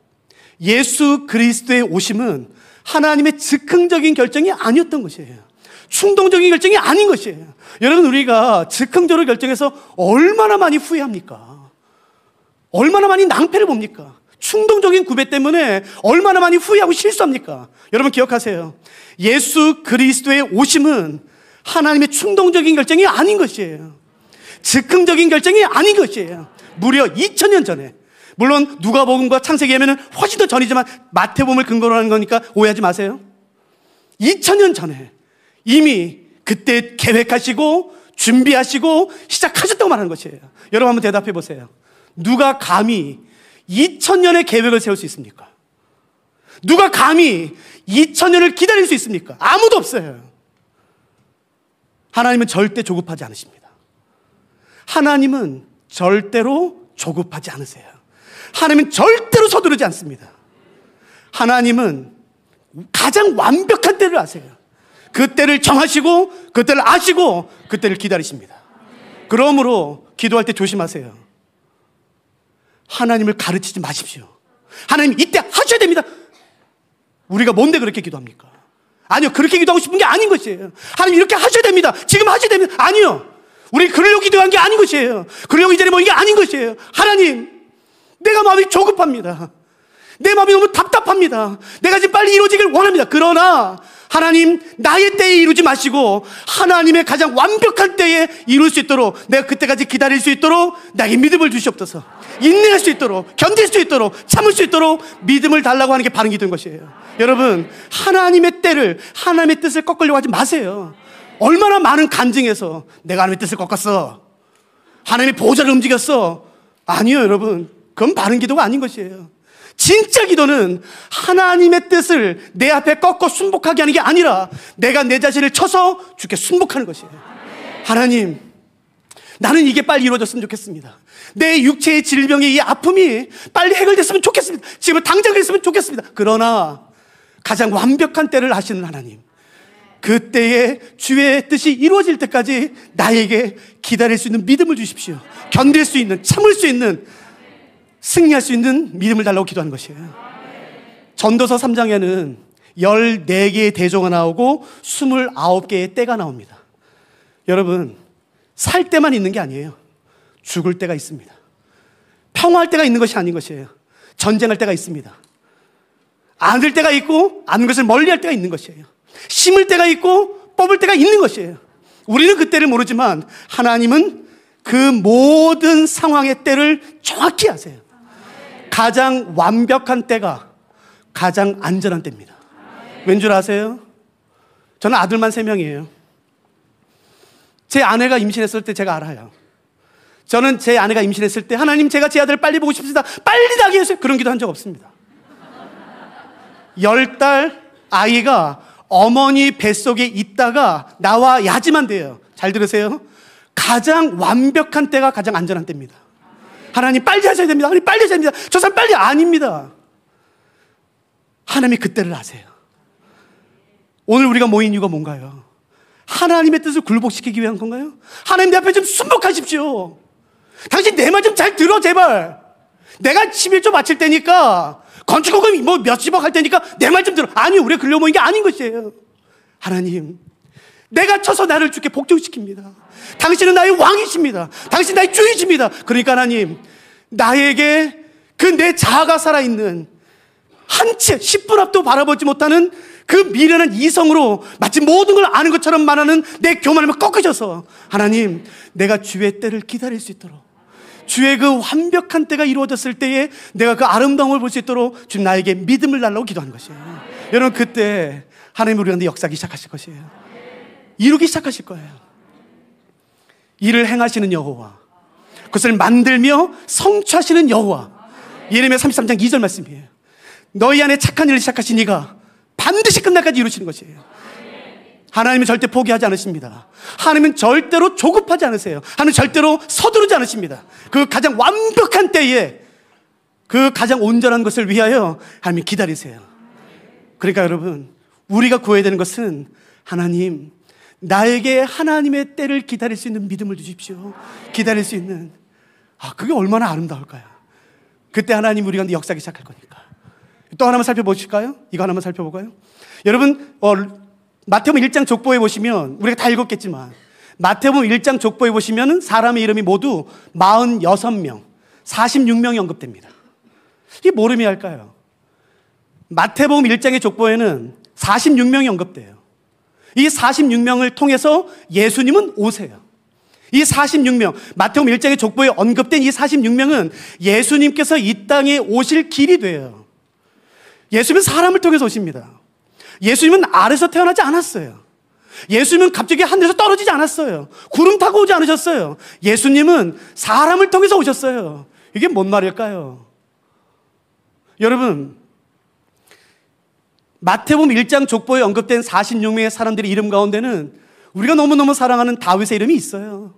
예수 그리스도의 오심은 하나님의 즉흥적인 결정이 아니었던 것이에요. 충동적인 결정이 아닌 것이에요. 여러분 우리가 즉흥적으로 결정해서 얼마나 많이 후회합니까? 얼마나 많이 낭패를 봅니까? 충동적인 구배 때문에 얼마나 많이 후회하고 실수합니까? 여러분 기억하세요. 예수 그리스도의 오심은 하나님의 충동적인 결정이 아닌 것이에요. 즉흥적인 결정이 아닌 것이에요. 무려 2000년 전에. 물론 누가복음과 창세기에는 훨씬 더 전이지만 마태복음을 근거로 하는 거니까 오해하지 마세요. 2000년 전에 이미 그때 계획하시고 준비하시고 시작하셨다고 말하는 것이에요. 여러분 한번 대답해 보세요. 누가 감히 2000년의 계획을 세울 수 있습니까? 누가 감히 2000년을 기다릴 수 있습니까? 아무도 없어요. 하나님은 절대 조급하지 않으십니다. 하나님은 절대로 조급하지 않으세요. 하나님은 절대로 서두르지 않습니다. 하나님은 가장 완벽한 때를 아세요. 그 때를 정하시고 그 때를 아시고 그 때를 기다리십니다. 그러므로 기도할 때 조심하세요. 하나님을 가르치지 마십시오. 하나님 이때 하셔야 됩니다. 우리가 뭔데 그렇게 기도합니까? 아니요, 그렇게 기도하고 싶은 게 아닌 것이에요. 하나님 이렇게 하셔야 됩니다. 지금 하셔야 됩니다. 아니요, 우리 그러려고 기도한 게 아닌 것이에요. 그러려고 이전에 모인 게 아닌 것이에요. 하나님, 내가 마음이 조급합니다. 내 마음이 너무 답답합니다. 내가 지금 빨리 이루어지길 원합니다. 그러나 하나님 나의 때에 이루지 마시고 하나님의 가장 완벽한 때에 이룰 수 있도록, 내가 그때까지 기다릴 수 있도록 나에게 믿음을 주시옵소서. 인내할 수 있도록, 견딜 수 있도록, 참을 수 있도록 믿음을 달라고 하는 게 바른 기도인 것이에요. 여러분 하나님의 때를, 하나님의 뜻을 꺾으려고 하지 마세요. 얼마나 많은 간증에서 내가 하나님의 뜻을 꺾었어, 하나님의 보호자를 움직였어. 아니요 여러분, 그건 바른 기도가 아닌 것이에요. 진짜 기도는 하나님의 뜻을 내 앞에 꺾고 순복하게 하는 게 아니라 내가 내 자신을 쳐서 주께 순복하는 것이에요. 하나님, 나는 이게 빨리 이루어졌으면 좋겠습니다. 내 육체의 질병의 이 아픔이 빨리 해결됐으면 좋겠습니다. 지금 당장 그랬으면 좋겠습니다. 그러나 가장 완벽한 때를 아시는 하나님, 그때에 주의 뜻이 이루어질 때까지 나에게 기다릴 수 있는 믿음을 주십시오. 견딜 수 있는, 참을 수 있는, 승리할 수 있는 믿음을 달라고 기도하는 것이에요. 전도서 3장에는 14개의 대조가 나오고 29개의 때가 나옵니다. 여러분, 살 때만 있는 게 아니에요. 죽을 때가 있습니다. 평화할 때가 있는 것이 아닌 것이에요. 전쟁할 때가 있습니다. 안을 때가 있고 아는 것을 멀리할 때가 있는 것이에요. 심을 때가 있고 뽑을 때가 있는 것이에요. 우리는 그때를 모르지만 하나님은 그 모든 상황의 때를 정확히 아세요. 가장 완벽한 때가 가장 안전한 때입니다. 왠 줄 아세요? 저는 아들만 3명이에요. 제 아내가 임신했을 때 제가 알아요. 저는 제 아내가 임신했을 때 하나님 제가 제 아들을 빨리 보고 싶습니다. 빨리 나게 해주세요. 그런 기도 한 적 없습니다. 10달 아이가 어머니 뱃속에 있다가 나와야지만 돼요. 잘 들으세요. 가장 완벽한 때가 가장 안전한 때입니다. 하나님 빨리 하셔야 됩니다. 하나님 빨리 하셔야 됩니다. 저 사람 빨리 아닙니다. 하나님이 그때를 아세요. 오늘 우리가 모인 이유가 뭔가요? 하나님의 뜻을 굴복시키기 위한 건가요? 하나님 내 앞에 좀 순복하십시오. 당신 내 말 좀 잘 들어 제발. 내가 11조 바칠 때니까 건축허금 뭐 몇십억 할 때니까 내 말 좀 들어. 아니 우리가 그러려 모인 게 아닌 것이에요. 하나님 내가 쳐서 나를 주께 복종시킵니다. 당신은 나의 왕이십니다. 당신 나의 주이십니다. 그러니까 하나님 나에게 그 내 자아가 살아있는 한 채 10분 앞도 바라보지 못하는 그 미련한 이성으로 마치 모든 걸 아는 것처럼 말하는 내 교만함을 꺾으셔서 하나님 내가 주의 때를 기다릴 수 있도록 주의 그 완벽한 때가 이루어졌을 때에 내가 그 아름다움을 볼 수 있도록 주님 나에게 믿음을 달라고 기도하는 것이에요. 여러분 그때 하나님 우리 가운데 역사하기 시작하실 것이에요. 이루기 시작하실 거예요. 일을 행하시는 여호와, 그것을 만들며 성취하시는 여호와. 예레미야 33장 2절 말씀이에요. 너희 안에 착한 일을 시작하신 이가 반드시 끝날까지 이루시는 것이에요. 하나님은 절대 포기하지 않으십니다. 하나님은 절대로 조급하지 않으세요. 하나님은 절대로 서두르지 않으십니다. 그 가장 완벽한 때에 그 가장 온전한 것을 위하여 하나님 기다리세요. 그러니까 여러분 우리가 구해야 되는 것은 하나님 나에게 하나님의 때를 기다릴 수 있는 믿음을 주십시오. 기다릴 수 있는 그게 얼마나 아름다울까요? 그때 하나님 우리 가운데 역사하기 시작할 거니까. 또 하나만 살펴보실까요? 이거 하나만 살펴볼까요? 여러분 마태복음 1장 족보에 보시면 우리가 다 읽었겠지만 마태복음 1장 족보에 보시면 사람의 이름이 모두 46명 46명이 언급됩니다. 이게 뭘 의미할까요? 마태복음 1장의 족보에는 46명이 언급돼요. 이 46명을 통해서 예수님은 오세요. 이 46명 마태복음 1장의 족보에 언급된 이 46명은 예수님께서 이 땅에 오실 길이 돼요. 예수님은 사람을 통해서 오십니다. 예수님은 아래서 태어나지 않았어요. 예수님은 갑자기 하늘에서 떨어지지 않았어요. 구름 타고 오지 않으셨어요. 예수님은 사람을 통해서 오셨어요. 이게 뭔 말일까요? 여러분 마태복음 1장 족보에 언급된 46명의 사람들의 이름 가운데는 우리가 너무너무 사랑하는 다윗의 이름이 있어요.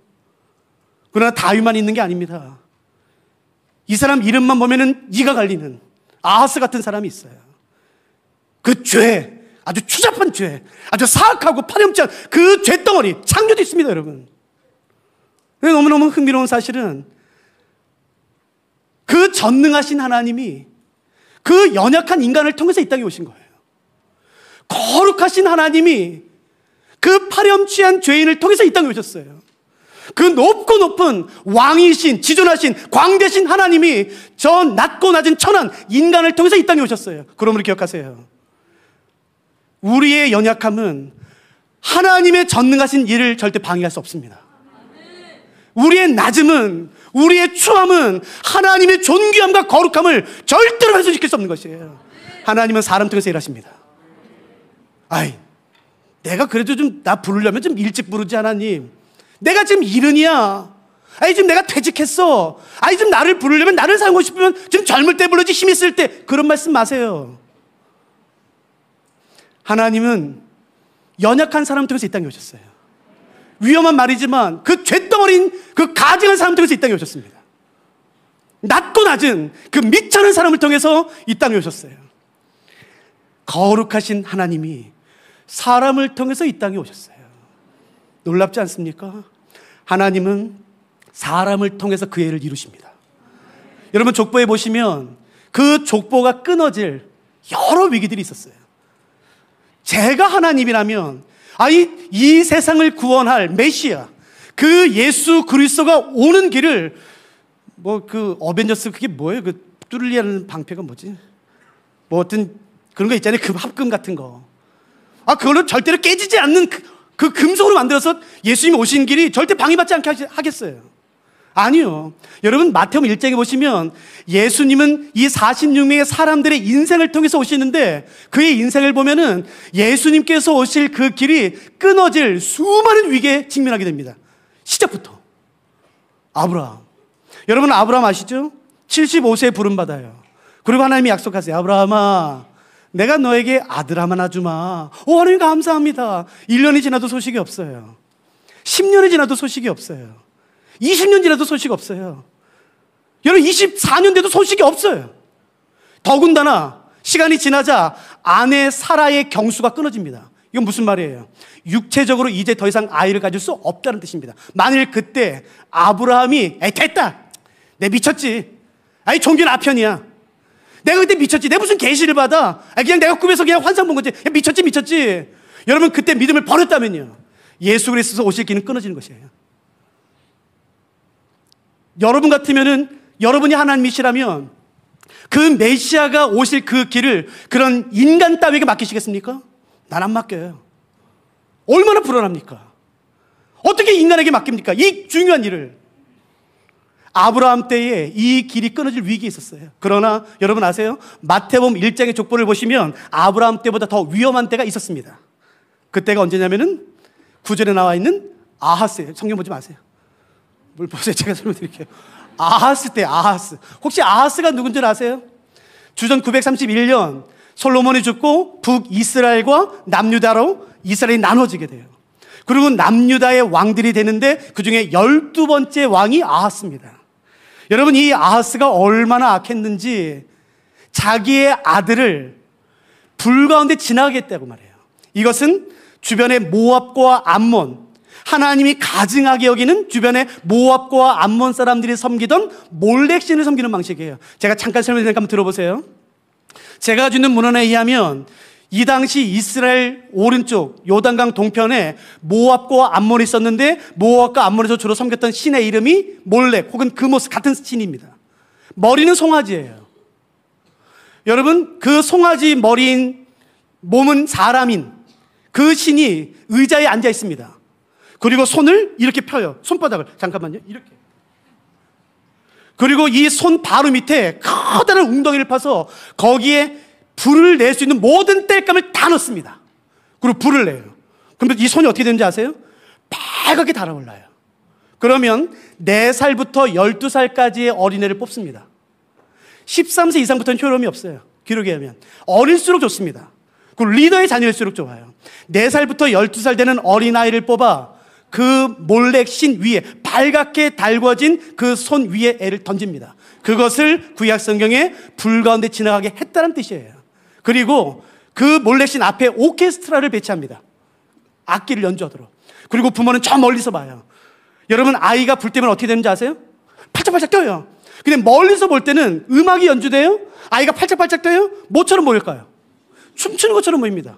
그러나 다윗만 있는 게 아닙니다. 이 사람 이름만 보면은 이가 갈리는 아하스 같은 사람이 있어요. 그 죄, 아주 추잡한 죄, 아주 사악하고 파렴치한 그 죄덩어리 창조도 있습니다, 여러분. 너무너무 흥미로운 사실은 그 전능하신 하나님이 그 연약한 인간을 통해서 이 땅에 오신 거예요. 거룩하신 하나님이 그 파렴치한 죄인을 통해서 이 땅에 오셨어요. 그 높고 높은 왕이신 지존하신 광대신 하나님이 저 낮고 낮은 천한 인간을 통해서 이 땅에 오셨어요. 그러므로 기억하세요. 우리의 연약함은 하나님의 전능하신 일을 절대 방해할 수 없습니다. 우리의 낮음은 우리의 추함은 하나님의 존귀함과 거룩함을 절대로 훼손시킬 수 없는 것이에요. 하나님은 사람 통해서 일하십니다. 내가 그래도 좀 나 부르려면 좀 일찍 부르지 하나님. 내가 지금 이른이야. 지금 내가 퇴직했어. 지금 나를 부르려면 나를 살고 싶으면 지금 젊을 때 부르지 힘 있을 때. 그런 말씀 마세요. 하나님은 연약한 사람 통해서 이 땅에 오셨어요. 위험한 말이지만 그 죄덩어린 그 가증한 사람 통해서 이 땅에 오셨습니다. 낮고 낮은 그 미천한 사람을 통해서 이 땅에 오셨어요. 거룩하신 하나님이 사람을 통해서 이 땅에 오셨어요. 놀랍지 않습니까? 하나님은 사람을 통해서 그 일을 이루십니다. 여러분 족보에 보시면 그 족보가 끊어질 여러 위기들이 있었어요. 제가 하나님이라면 이 세상을 구원할 메시아 그 예수 그리스도가 오는 길을 그 어벤져스 그게 뭐예요? 그 뚫리는 방패가 뭐지? 어떤 그런 거 있잖아요. 금 합금 같은 거. 그걸로 절대로 깨지지 않는 그 금속으로 만들어서 예수님이 오신 길이 절대 방해받지 않게 하겠어요. 아니요. 여러분 마태복음 1장에 보시면 예수님은 이 46명의 사람들의 인생을 통해서 오시는데 그의 인생을 보면은 예수님께서 오실 그 길이 끊어질 수많은 위기에 직면하게 됩니다. 시작부터. 아브라함. 여러분 아브라함 아시죠? 75세에 부름받아요. 그리고 하나님이 약속하세요. 아브라함아, 내가 너에게 아들 하나 주마. 오, 하나님 감사합니다. 1년이 지나도 소식이 없어요. 10년이 지나도 소식이 없어요. 20년 지나도 소식이 없어요. 여러분 24년 돼도 소식이 없어요. 더군다나 시간이 지나자 아내 사라의 경수가 끊어집니다. 이건 무슨 말이에요? 육체적으로 이제 더 이상 아이를 가질 수 없다는 뜻입니다. 만일 그때 아브라함이 됐다, 내 미쳤지, 종교는 아편이야, 내가 그때 미쳤지, 내 무슨 계시를 받아, 그냥 내가 꿈에서 그냥 환상 본 거지, 미쳤지. 여러분 그때 믿음을 버렸다면요, 예수 그리스도에서 오실 길은 끊어지는 것이에요. 여러분 같으면은, 여러분이 하나님이시라면 그 메시아가 오실 그 길을 그런 인간 따위에게 맡기시겠습니까? 난 안 맡겨요. 얼마나 불안합니까? 어떻게 인간에게 맡깁니까? 이 중요한 일을. 아브라함 때에 이 길이 끊어질 위기에 있었어요. 그러나 여러분 아세요? 마태복음 1장의 족보를 보시면 아브라함 때보다 더 위험한 때가 있었습니다. 그때가 언제냐면은 9절에 나와 있는 아하스예요. 성경 보지 마세요. 뭘 보세요. 제가 설명드릴게요. 아하스 때, 아하스. 혹시 아하스가 누군지 아세요? 주전 931년 솔로몬이 죽고 북이스라엘과 남유다로 이스라엘이 나눠지게 돼요. 그리고 남유다의 왕들이 되는데 그 중에 12번째 왕이 아하스입니다. 여러분 이 아하스가 얼마나 악했는지 자기의 아들을 불 가운데 지나가게 했다고 말해요. 이것은 주변의 모압과 암몬, 하나님이 가증하게 여기는 주변의 모압과 암몬 사람들이 섬기던 몰렉신을 섬기는 방식이에요. 제가 잠깐 설명드리니까 한번 들어보세요. 제가 가지고 있는 문헌에 의하면 이 당시 이스라엘 오른쪽 요단강 동편에 모압과 암몬이 있었는데 모압과 암몬에서 주로 섬겼던 신의 이름이 몰렉 혹은 그모스 같은 신입니다. 머리는 송아지예요. 여러분 그 송아지 머리인 몸은 사람인 그 신이 의자에 앉아 있습니다. 그리고 손을 이렇게 펴요. 손바닥을 잠깐만요. 이렇게. 그리고 이 손 바로 밑에 커다란 웅덩이를 파서 거기에 불을 낼 수 있는 모든 땔감을 다 넣습니다. 그리고 불을 내요. 그러면 이 손이 어떻게 되는지 아세요? 빨갛게 달아올라요. 그러면 4살부터 12살까지의 어린애를 뽑습니다. 13세 이상부터는 효력이 없어요. 기록에 의하면. 어릴수록 좋습니다. 그리고 리더의 자녀일수록 좋아요. 4살부터 12살 되는 어린아이를 뽑아 그 몰렉 신 위에 빨갛게 달궈진 그 손 위에 애를 던집니다. 그것을 구약 성경에 불 가운데 지나가게 했다는 뜻이에요. 그리고 그 몰렉 신 앞에 오케스트라를 배치합니다. 악기를 연주하도록. 그리고 부모는 저 멀리서 봐요. 여러분 아이가 불 때면 어떻게 되는지 아세요? 팔짝팔짝 뛰어요. 근데 멀리서 볼 때는 음악이 연주돼요? 아이가 팔짝팔짝 뛰어요? 뭐처럼 보일까요? 춤추는 것처럼 보입니다.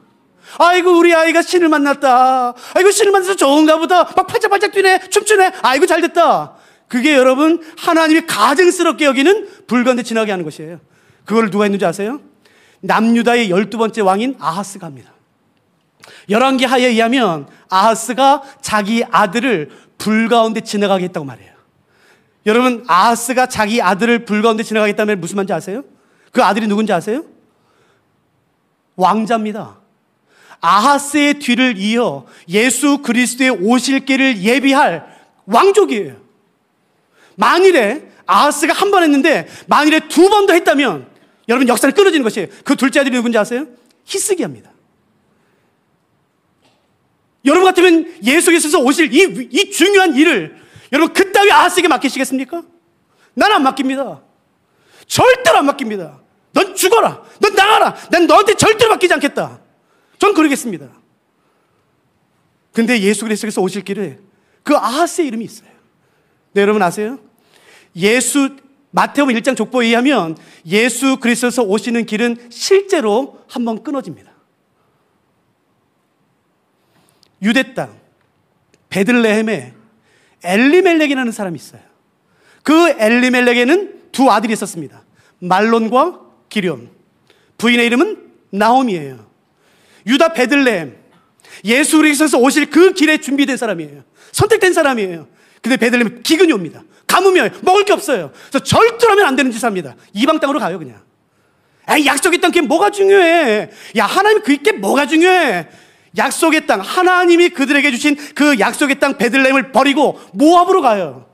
아이고 우리 아이가 신을 만났다. 아이고 신을 만나서 좋은가 보다. 막 팔짝팔짝 뛰네, 춤추네. 아이고 잘됐다. 그게 여러분 하나님이 가증스럽게 여기는 불 가운데 지나게 하는 것이에요. 그걸 누가 했는지 아세요? 남유다의 12번째 왕인 아하스가 합니다. 열왕기 하에 의하면 아하스가 자기 아들을 불 가운데 지나가게 했다고 말해요. 여러분 아하스가 자기 아들을 불 가운데 지나가게 했다면 무슨 말인지 아세요? 그 아들이 누군지 아세요? 왕자입니다. 아하스의 뒤를 이어 예수 그리스도의 오실 길을 예비할 왕족이에요. 만일에 아하스가 한 번 했는데 만일에 2번 더 했다면 여러분 역사는 끊어지는 것이에요. 그 둘째 아들이 누군지 아세요? 히스기야입니다. 여러분 같으면 예수 그리스도에서 오실 이 중요한 일을 여러분 그따위 아하스에게 맡기시겠습니까? 난 안 맡깁니다. 절대로 안 맡깁니다. 넌 죽어라. 넌 나가라. 난 너한테 절대로 맡기지 않겠다. 전 그러겠습니다. 근데 예수 그리스도께서 오실 길에 그 아하스의 이름이 있어요. 네, 여러분 아세요? 마태복음 1장 족보에 의하면 예수 그리스도께서 오시는 길은 실제로 한번 끊어집니다. 유대 땅 베들레헴에 엘리멜렉이라는 사람이 있어요. 그 엘리멜렉에는 2 아들이 있었습니다. 말론과 기럐. 부인의 이름은 나오미예요. 유다 베들레헴, 예수 그리스도께서 오실 그 길에 준비된 사람이에요. 선택된 사람이에요. 근데 베들레헴에 기근이 옵니다. 가뭄이 와요. 먹을 게 없어요. 그래서 절대로 하면 안 되는 짓을 합니다. 이방 땅으로 가요, 그냥. 에이, 약속의 땅, 그게 뭐가 중요해? 야, 하나님 그게 뭐가 중요해? 약속의 땅, 하나님이 그들에게 주신 그 약속의 땅 베들레헴을 버리고 모압으로 가요.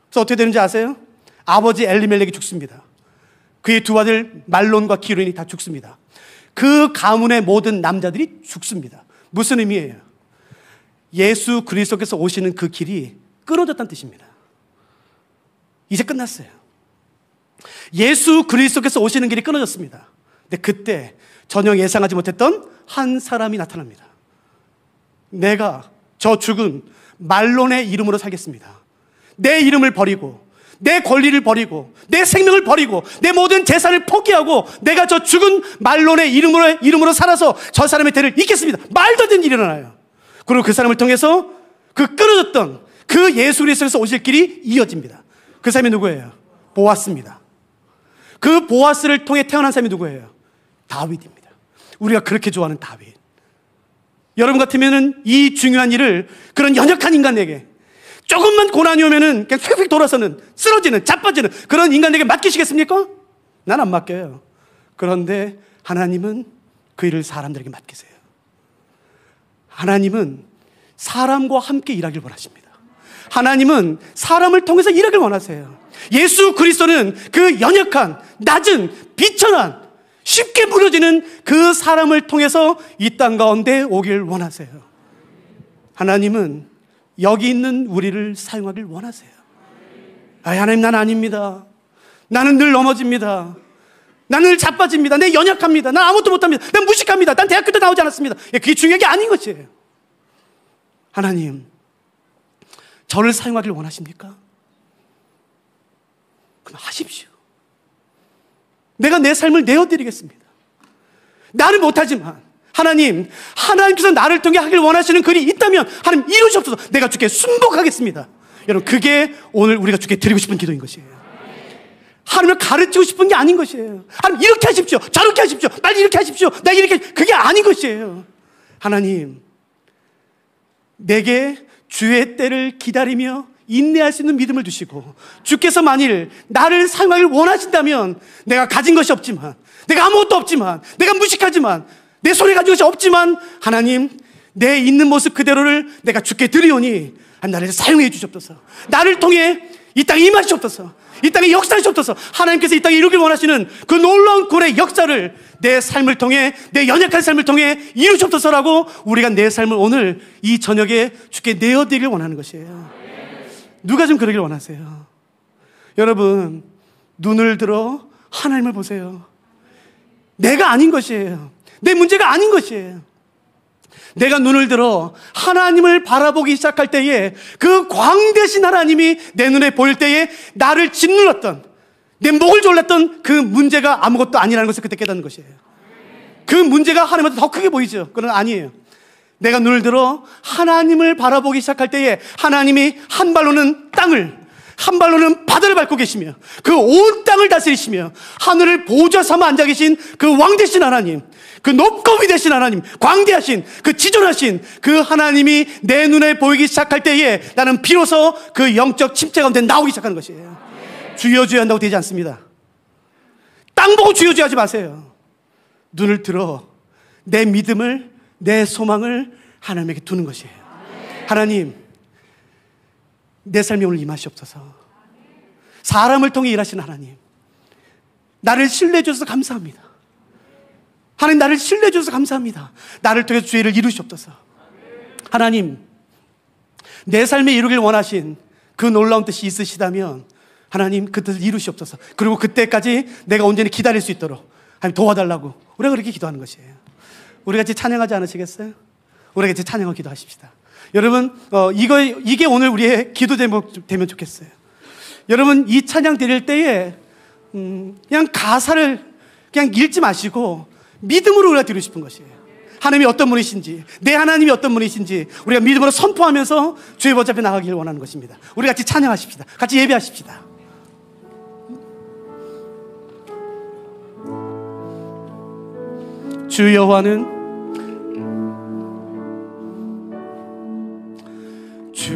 그래서 어떻게 되는지 아세요? 아버지 엘리멜렉이 죽습니다. 그의 두 아들 말론과 기론이 다 죽습니다. 그 가문의 모든 남자들이 죽습니다. 무슨 의미예요? 예수 그리스도께서 오시는 그 길이 끊어졌다는 뜻입니다. 이제 끝났어요. 예수 그리스도께서 오시는 길이 끊어졌습니다. 근데 그때 전혀 예상하지 못했던 한 사람이 나타납니다. 내가 저 죽은 말론의 이름으로 살겠습니다. 내 이름을 버리고 내 권리를 버리고 내 생명을 버리고 내 모든 재산을 포기하고 내가 저 죽은 말론의 이름으로 살아서 저 사람의 대를 잇겠습니다. 말도 안 되는 일이 일어나요. 그리고 그 사람을 통해서 그 끊어졌던 그 예수 그리스도에서 오실 길이 이어집니다. 그 사람이 누구예요? 보아스입니다. 그 보아스를 통해 태어난 사람이 누구예요? 다윗입니다. 우리가 그렇게 좋아하는 다윗. 여러분 같으면은 이 중요한 일을 그런 연약한 인간에게, 조금만 고난이 오면은 그냥 휙휙 돌아서는, 쓰러지는, 자빠지는 그런 인간에게 맡기시겠습니까? 난 안 맡겨요. 그런데 하나님은 그 일을 사람들에게 맡기세요. 하나님은 사람과 함께 일하길 원하십니다. 하나님은 사람을 통해서 일하길 원하세요. 예수 그리스도는 그 연약한, 낮은, 비천한, 쉽게 무너지는 그 사람을 통해서 이 땅 가운데 오길 원하세요. 하나님은 여기 있는 우리를 사용하길 원하세요. 하나님, 난 아닙니다. 나는 늘 넘어집니다. 나는 늘 자빠집니다. 내 연약합니다. 난 아무것도 못합니다. 난 무식합니다. 난 대학교 때 나오지 않았습니다. 그게 중요한 게 아닌 것이에요. 하나님, 저를 사용하길 원하십니까? 그럼 하십시오. 내가 내 삶을 내어드리겠습니다. 나는 못하지만 하나님께서 나를 통해 하길 원하시는 글이 있다면 하나님 이루시옵소서. 내가 주께 순복하겠습니다. 여러분, 그게 오늘 우리가 주께 드리고 싶은 기도인 것이에요. 하나님을 가르치고 싶은 게 아닌 것이에요. 하나님 이렇게 하십시오. 저렇게 하십시오. 빨리 이렇게 하십시오. 나 이렇게, 그게 아닌 것이에요. 하나님, 내게 주의 때를 기다리며 인내할 수 있는 믿음을 주시고, 주께서 만일 나를 사용하길 원하신다면, 내가 가진 것이 없지만, 내가 아무것도 없지만, 내가 무식하지만, 내 손에 가진 것이 없지만, 하나님, 내 있는 모습 그대로를 내가 주께 드리오니 나를 사용해 주시옵소서. 나를 통해 이 땅에 임하시옵소서. 이 땅에 역사하시옵소서. 하나님께서 이 땅에 이루길 원하시는 그 놀라운 구원의 역사를 내 삶을 통해, 내 연약한 삶을 통해 이루시옵소서라고 우리가 내 삶을 오늘 이 저녁에 주께 내어드리길 원하는 것이에요. 누가 좀 그러길 원하세요? 여러분, 눈을 들어 하나님을 보세요. 내가 아닌 것이에요. 내 문제가 아닌 것이에요. 내가 눈을 들어 하나님을 바라보기 시작할 때에 그 광대신 하나님이 내 눈에 보일 때에 나를 짓눌렀던, 내 목을 졸랐던 그 문제가 아무것도 아니라는 것을 그때 깨닫는 것이에요. 그 문제가 하나님한테 더 크게 보이죠. 그건 아니에요. 내가 눈을 들어 하나님을 바라보기 시작할 때에 하나님이 한 발로는 땅을, 한 발로는 바다를 밟고 계시며 그 온 땅을 다스리시며 하늘을 보좌 삼아 앉아 계신 그 왕되신 하나님, 그 높고 위대신 하나님, 광대하신 그 지존하신 그 하나님이 내 눈에 보이기 시작할 때에 나는 비로소 그 영적 침체 가운데 나오기 시작하는 것이에요. 주여 주여 한다고 되지 않습니다. 땅 보고 주여 주여 하지 마세요. 눈을 들어 내 믿음을, 내 소망을 하나님에게 두는 것이에요. 하나님, 내 삶에 오늘 임하시옵소서. 사람을 통해 일하시는 하나님, 나를 신뢰해 주셔서 감사합니다. 하나님, 나를 신뢰해 주셔서 감사합니다. 나를 통해서 주의 일을 이루시옵소서. 하나님, 내 삶에 이루길 원하신 그 놀라운 뜻이 있으시다면 하나님, 그 뜻을 이루시옵소서. 그리고 그때까지 내가 온전히 기다릴 수 있도록 하나님 도와달라고 우리가 그렇게 기도하는 것이에요. 우리 같이 찬양하지 않으시겠어요? 우리 같이 찬양을 기도하십시다. 여러분, 이게 오늘 우리의 기도 제목 되면 좋겠어요. 여러분, 이 찬양 드릴 때에 그냥 가사를 그냥 읽지 마시고 믿음으로 우리가 드리고 싶은 것이에요. 하나님이 어떤 분이신지, 내 하나님이 어떤 분이신지 우리가 믿음으로 선포하면서 주의 보좌 앞에 나가기를 원하는 것입니다. 우리 같이 찬양하십시다. 같이 예배하십시다. 주 여호와는 주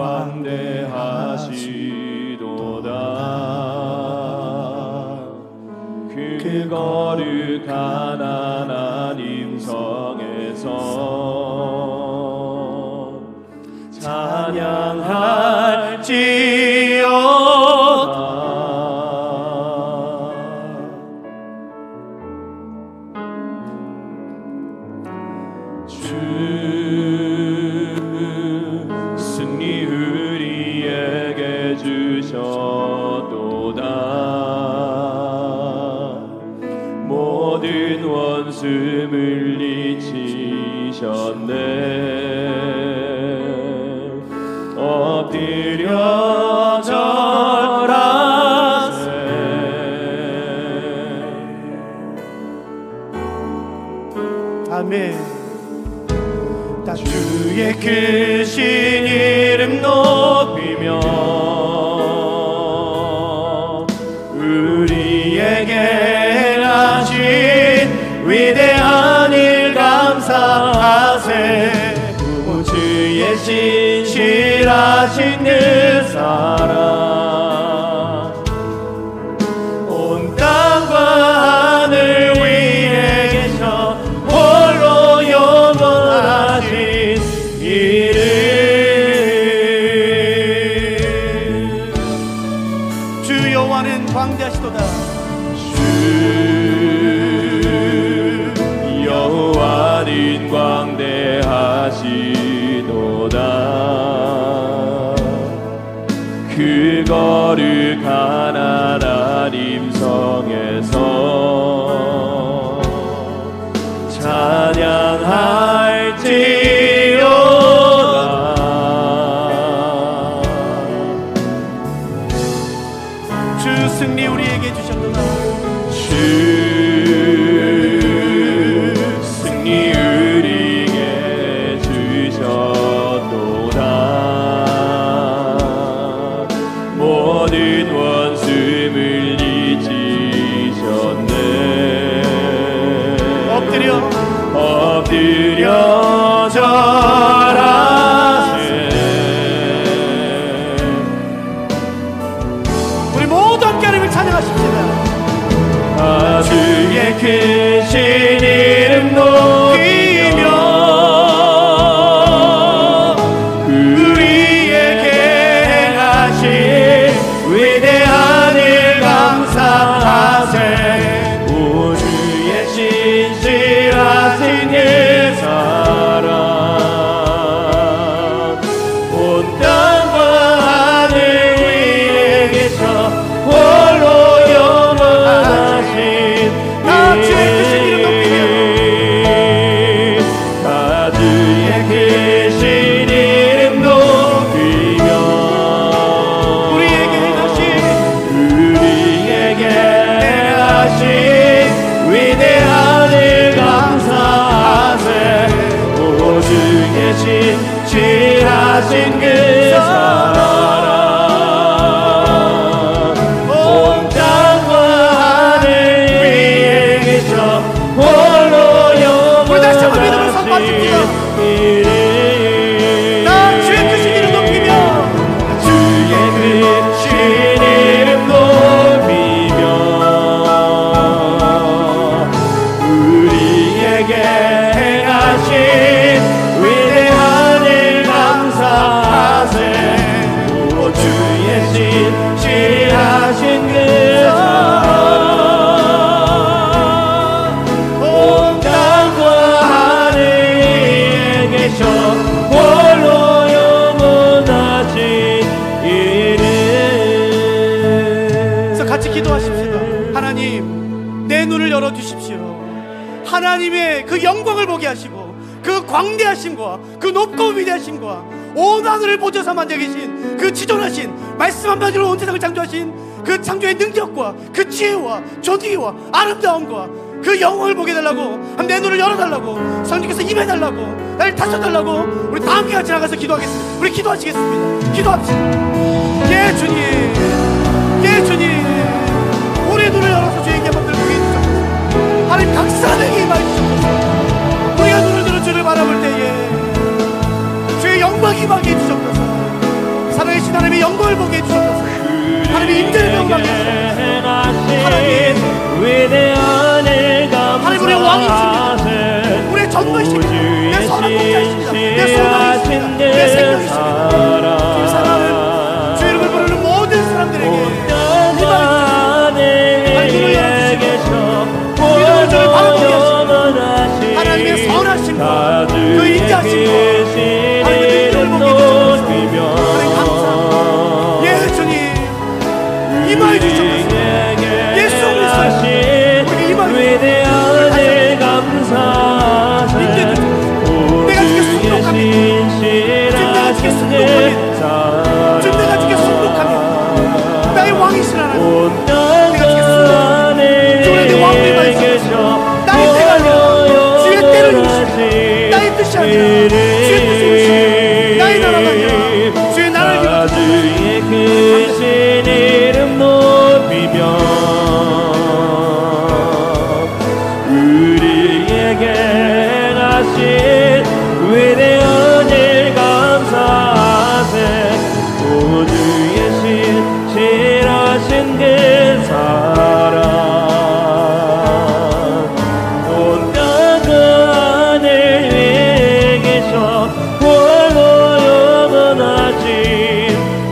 광대하시도다. 그 거룩한 하나님 성에서 찬양할지어다. 주 승리 우리에게 주셨도다. 모든 원수 물리치셨네. 엎드려 절하세. 아멘. 주의 크신 이름 높이며 우리에게 행하신 위대한 일 감사하세. 주의 신실하신 그 사랑 온 땅과 하늘 위에 계셔 홀로 영원하신 이름. 주 여호와는 광대하시도다. 주 여호와는 광대하시도다. 그 거룩한 하나님 성에서 찬양할지어다. 주 승리 우리에게 주셨도다. 주 승리 우리에게 주셨도다. 모든 원수 물리치셨네. 엎드려 절하세. 우리 모두 함께 하나님을 찬양하십시다. 주의 크신 이름 높이며 우리에게 행하신 위대한 일 감사하세. 오 주의 신실하신 그 사랑 온 땅과 하늘 위에 계셔 홀로 영원하신 다 주의 크신 이름 높이며 다 주의 크신 이름 높이며 우리에게 행하신 위대한 일 감사하세. 오 주의 신실하신 그 사랑 온 땅과 하늘 위에 계셔 홀로 우리 다시 한번 믿음을 선포하십시다. 영원하신 이름. 다 주의 크신 이름 높이며 주의 크신 이름 높이며 우리에게 행하신 위대한 일 감사하세. 오 주의 신실하신 그 사랑 온 땅과 하늘 위에 계셔 홀로 영원하신 이름. 그래서 같이 기도하십시다. 하나님, 내 눈을 열어주십시오. 하나님의 그 영광을 보게 하시고 그 광대하심과 그 높고 위대하심과 온 하늘을 보조사 만져 계신 그 지존하신 말씀 한마디로 온 세상을 창조하신 그 창조의 능력과 그 지혜와 존귀와 아름다움과 그 영광을 보게 해달라고, 내 눈을 열어달라고, 성령께서 임해달라고, 나를 다쳐달라고 우리 다 함께 같이 나가서 기도하겠습니다. 우리 기도하시겠습니다. 기도합시다. 예 주님, 예 주님, 우리의 눈을 열어서 주의 영광을 보게 해주옵소서. 하나님 각사되게 임하시옵소서. 우리가 눈을 들어 주를 바라볼 때에 주의 영광이 임하게 해주옵소서. 살아계신 하나님의 영광을 보게 해주옵소서. 하나님의 임재를 경험하게 해주옵소서. 하나님 우리의 왕이십니다. 우리의 전부이십니다. 내 선한 목자이십니다. 내 소망이십니다. 내 생명이십니다. 주의 사랑하는 주의 이름을 부르는 모든 사람들에게 희망이 이름을 열어주시고 이름을 저를 바라보게 하시고 하나님의 선하심과 그 인자하심과 하나님의 이름을 보게 해주시옵소서. 하나님 감사합니다. 예 주님 임하여 주시옵소서. 예수 그리스도 우리에게 임하여 주시옵소서. 내가 주께 순종합니다. 내가 주께 순종합니다. 내가 주께 순종합니다. 나의 왕이신 하나님 내가 주께 순종합니다. 주의 왕을 임하여 나의 때가 아니라 주의 때를 이루시고 나의 뜻이 아니라 주의 뜻을 이루시고 나의 나라가 아니라 주의 나라를 이루시고 이름 높이며 우리에게 행하신 위대한 일 감사하세. 모두의 신실하신 그 사랑 온 땅 하늘 위에 계셔 홀로 영원하신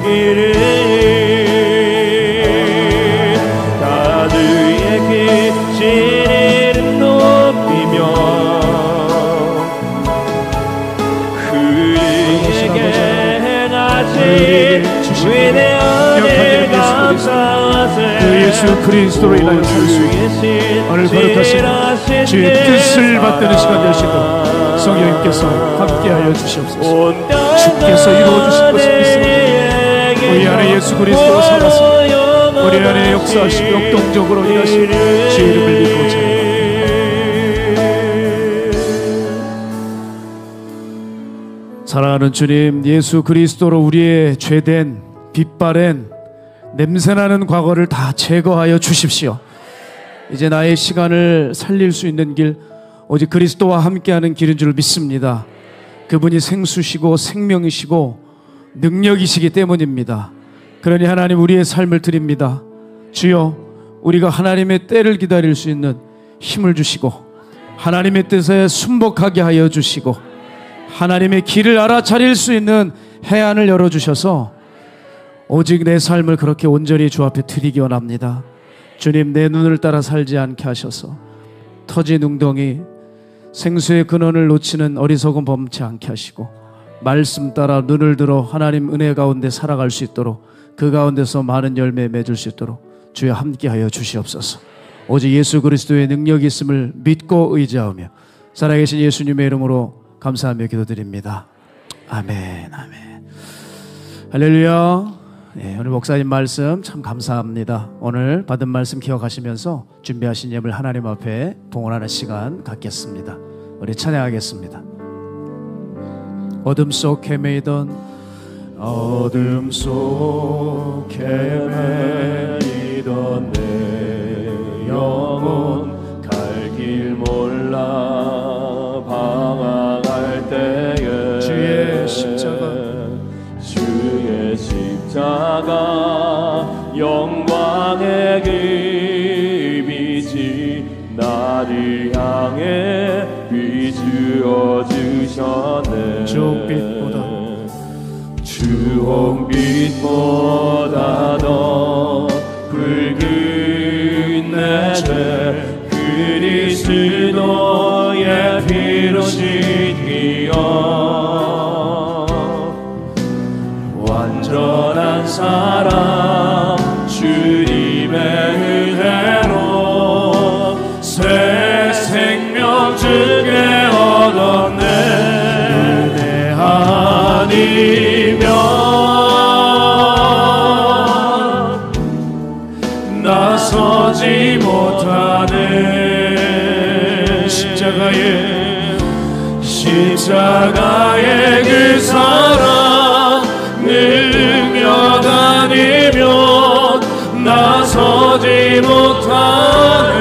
이름 다들의 크신 이름 높이며 그에게 행하신 위대한 일 감사하세. 그 예수 그리스도로 인하여 살 수 있는 오늘 거룩하신 주의 뜻을 받드는 시간 될 수 있도록 성령님께서 함께하여 주시옵소서. 주께서 이루어주실 것을 믿습니다. 우리 안에 예수 그리스도가 살았습니다. 우리 안에 역사하시고 역동적으로 일하신 주의 이름을 믿고 찬양합니다. 사랑하는 주님, 예수 그리스도로 우리의 죄된 빛바랜 냄새나는 과거를 다 제거하여 주십시오. 이제 나의 시간을 살릴 수 있는 길 오직 그리스도와 함께하는 길인 줄 믿습니다. 그분이 생수시고 생명이시고 능력이시기 때문입니다. 그러니 하나님 우리의 삶을 드립니다. 주여 우리가 하나님의 때를 기다릴 수 있는 힘을 주시고 하나님의 뜻에 순복하게 하여 주시고 하나님의 길을 알아차릴 수 있는 해안을 열어주셔서 오직 내 삶을 그렇게 온전히 주 앞에 드리기 원합니다. 주님 내 눈을 따라 살지 않게 하셔서 터진 웅덩이 생수의 근원을 놓치는 어리석음 범치 않게 하시고 말씀 따라 눈을 들어 하나님 은혜 가운데 살아갈 수 있도록 그 가운데서 많은 열매 맺을 수 있도록 주여 함께하여 주시옵소서. 오직 예수 그리스도의 능력이 있음을 믿고 의지하며 살아계신 예수님의 이름으로 감사하며 기도드립니다. 아멘 아멘 할렐루야. 네, 오늘 목사님 말씀 참 감사합니다. 오늘 받은 말씀 기억하시면서 준비하신 예물 하나님 앞에 봉헌하는 시간 갖겠습니다. 우리 찬양하겠습니다. 어둠 속 헤매이던 어둠 속 헤매이던 내 영혼 갈 길 몰라 방황할 때에 주의 십자가 영광의 그 빛이 나를 향해 비추어 주셨네. 주홍빛보다 더 붉은 내 죄 그리스도의 피로 씻기어 완전한 사랑 주님의 은혜로 새 생명 주게 얻었네. 은혜 아니면 나서지 못하네. 십자가의 그 사랑 능력 아니면 나서지 못하네.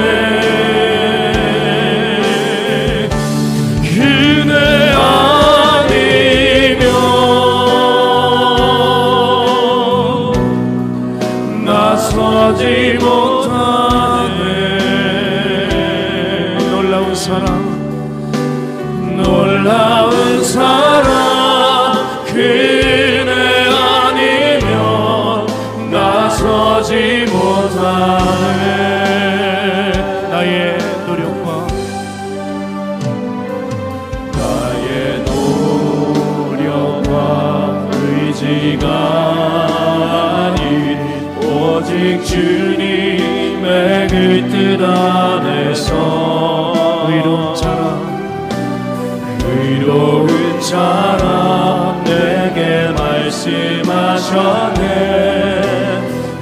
그네 아니면 가치가 아닌 오직 주님의 그 뜻 안에서 의로운 자라 내게 말씀하셨네.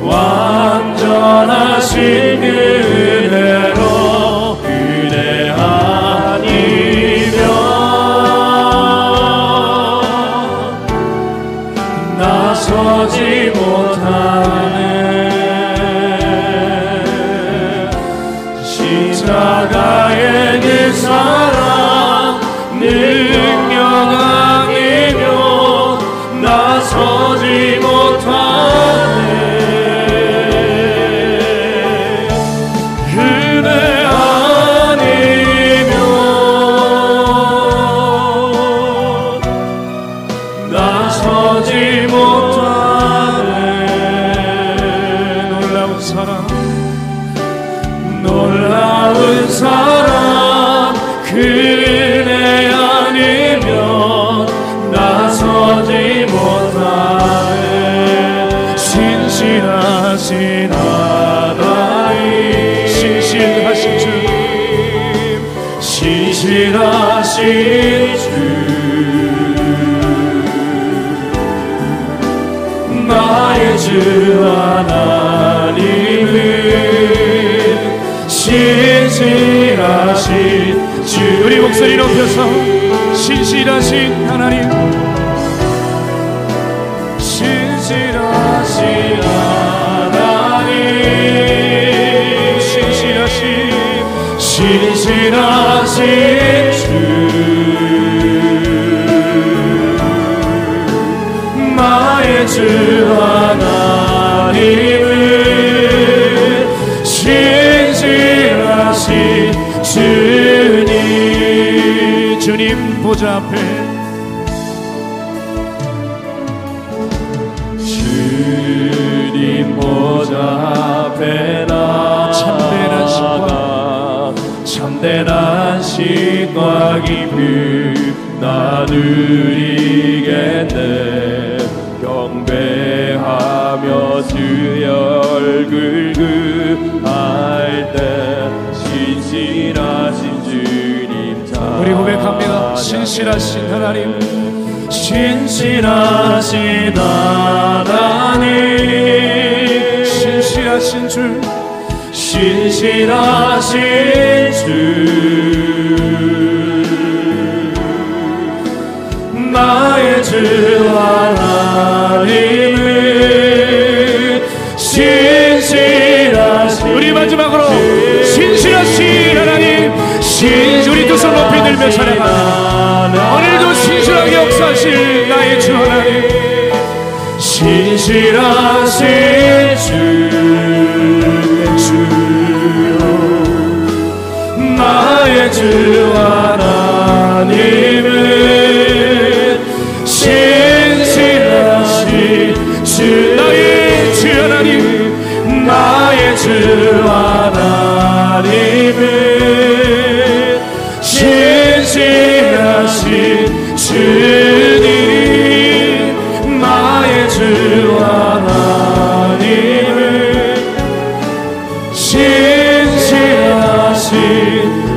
완전하신 그대로 그대 아니면 나서지 못하네. 십자가의 그 사랑 능력 아니면 나서지 못하네. 은혜 아니면 나서지 못하네. 놀라운 사랑 그 은혜 아니면 나서지 못하네. 신실하신 하나님, 신실하신 주, 신실하신 주, 나의 주 하나님은 신실하신 주. 우리 목소리 높여서 신실하신 하나님, 신실하신 하나님, 신실하신 주, 나의 주 하나님은 신실하신 주님 보좌 앞에 주님 보좌 앞에 나아가 참된 안식과 기쁨 나누리겠네. 경배하며 주의 얼굴 구할 때 신실하신 주님 잘 우리 고백합니다. 신실하신 하나님, 신실하신 하나님, 신실하신 주, 신실하신 주, 나의 주 하나님은 신실하신 우리 마지막으로 신실하신 하나님, 우리 두 손 높이 들며 찬양합니다. 오늘도 신실하게 역사하실 나의 주 하나님, 신실하신 주요, 나의 주 하나님은 신실하신 주, 나의 주 하나님, 나의 주 하나님은 신실하신 주님, 나의 주 하나님은 신실하신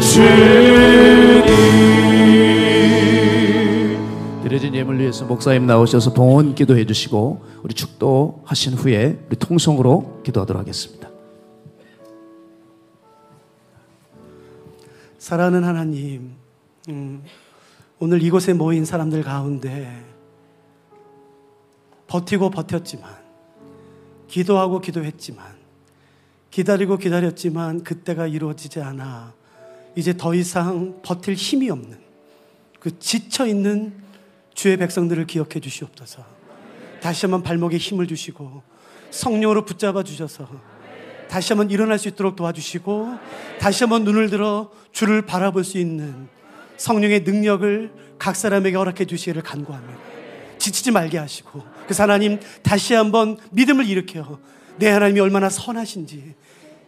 주님. 드려진 예물 위해서 목사님 나오셔서 봉헌 기도해 주시고 우리 축도하신 후에 우리 통성으로 기도하도록 하겠습니다. 사랑하는 하나님, 오늘 이곳에 모인 사람들 가운데 버티고 버텼지만, 기도하고 기도했지만, 기다리고 기다렸지만 그때가 이루어지지 않아 이제 더 이상 버틸 힘이 없는 그 지쳐있는 주의 백성들을 기억해 주시옵소서. 다시 한번 발목에 힘을 주시고 성령으로 붙잡아 주셔서 다시 한번 일어날 수 있도록 도와주시고, 다시 한번 눈을 들어 주를 바라볼 수 있는 성령의 능력을 각 사람에게 허락해 주시기를 간구합니다. 지치지 말게 하시고, 그래서 하나님 다시 한번 믿음을 일으켜 내 하나님이 얼마나 선하신지,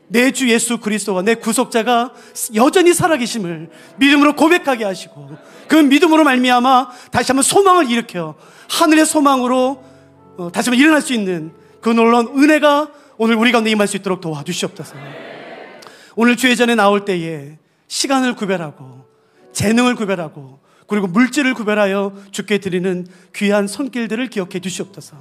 내 주 예수 그리스도와 내 구속자가 여전히 살아계심을 믿음으로 고백하게 하시고, 그 믿음으로 말미암아 다시 한번 소망을 일으켜 하늘의 소망으로 다시 한번 일어날 수 있는 그 놀라운 은혜가 오늘 우리 가운데 임할 수 있도록 도와주시옵소서. 오늘 주의 전에 나올 때에 시간을 구별하고 재능을 구별하고 그리고 물질을 구별하여 주께 드리는 귀한 손길들을 기억해 주시옵소서.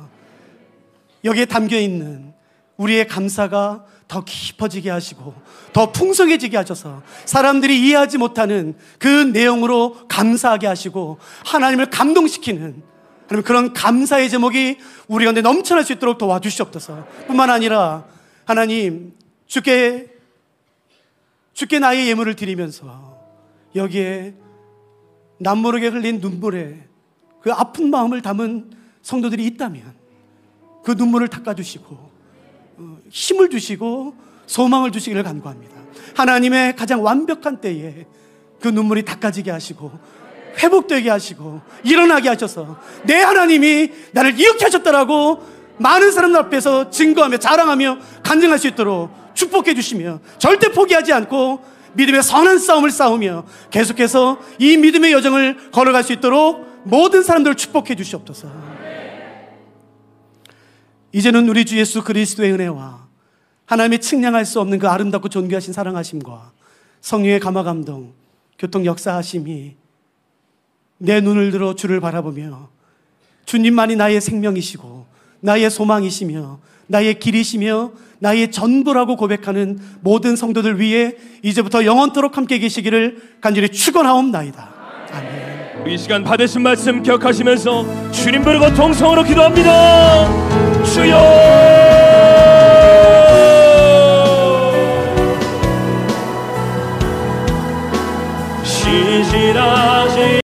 여기에 담겨있는 우리의 감사가 더 깊어지게 하시고 더 풍성해지게 하셔서 사람들이 이해하지 못하는 그 내용으로 감사하게 하시고 하나님을 감동시키는 그런 감사의 제목이 우리 가운데 넘쳐날 수 있도록 도와주시옵소서. 뿐만 아니라 하나님 주께 나의 예물을 드리면서 여기에 남모르게 흘린 눈물에 그 아픈 마음을 담은 성도들이 있다면 그 눈물을 닦아주시고 힘을 주시고 소망을 주시기를 간구합니다. 하나님의 가장 완벽한 때에 그 눈물이 닦아지게 하시고 회복되게 하시고 일어나게 하셔서 내 하나님이 나를 이렇게 하셨다라고 많은 사람들 앞에서 증거하며 자랑하며 간증할 수 있도록 축복해 주시며 절대 포기하지 않고 믿음의 선한 싸움을 싸우며 계속해서 이 믿음의 여정을 걸어갈 수 있도록 모든 사람들을 축복해 주시옵소서. 이제는 우리 주 예수 그리스도의 은혜와 하나님의 측량할 수 없는 그 아름답고 존귀하신 사랑하심과 성령의 감화감동 교통 역사하심이 내 눈을 들어 주를 바라보며 주님만이 나의 생명이시고 나의 소망이시며 나의 길이시며 나의 전부라고 고백하는 모든 성도들 위해 이제부터 영원토록 함께 계시기를 간절히 축원하옵나이다. 아멘. 이 시간 받으신 말씀 기억하시면서 주님 부르고 동성으로 기도합니다. 주여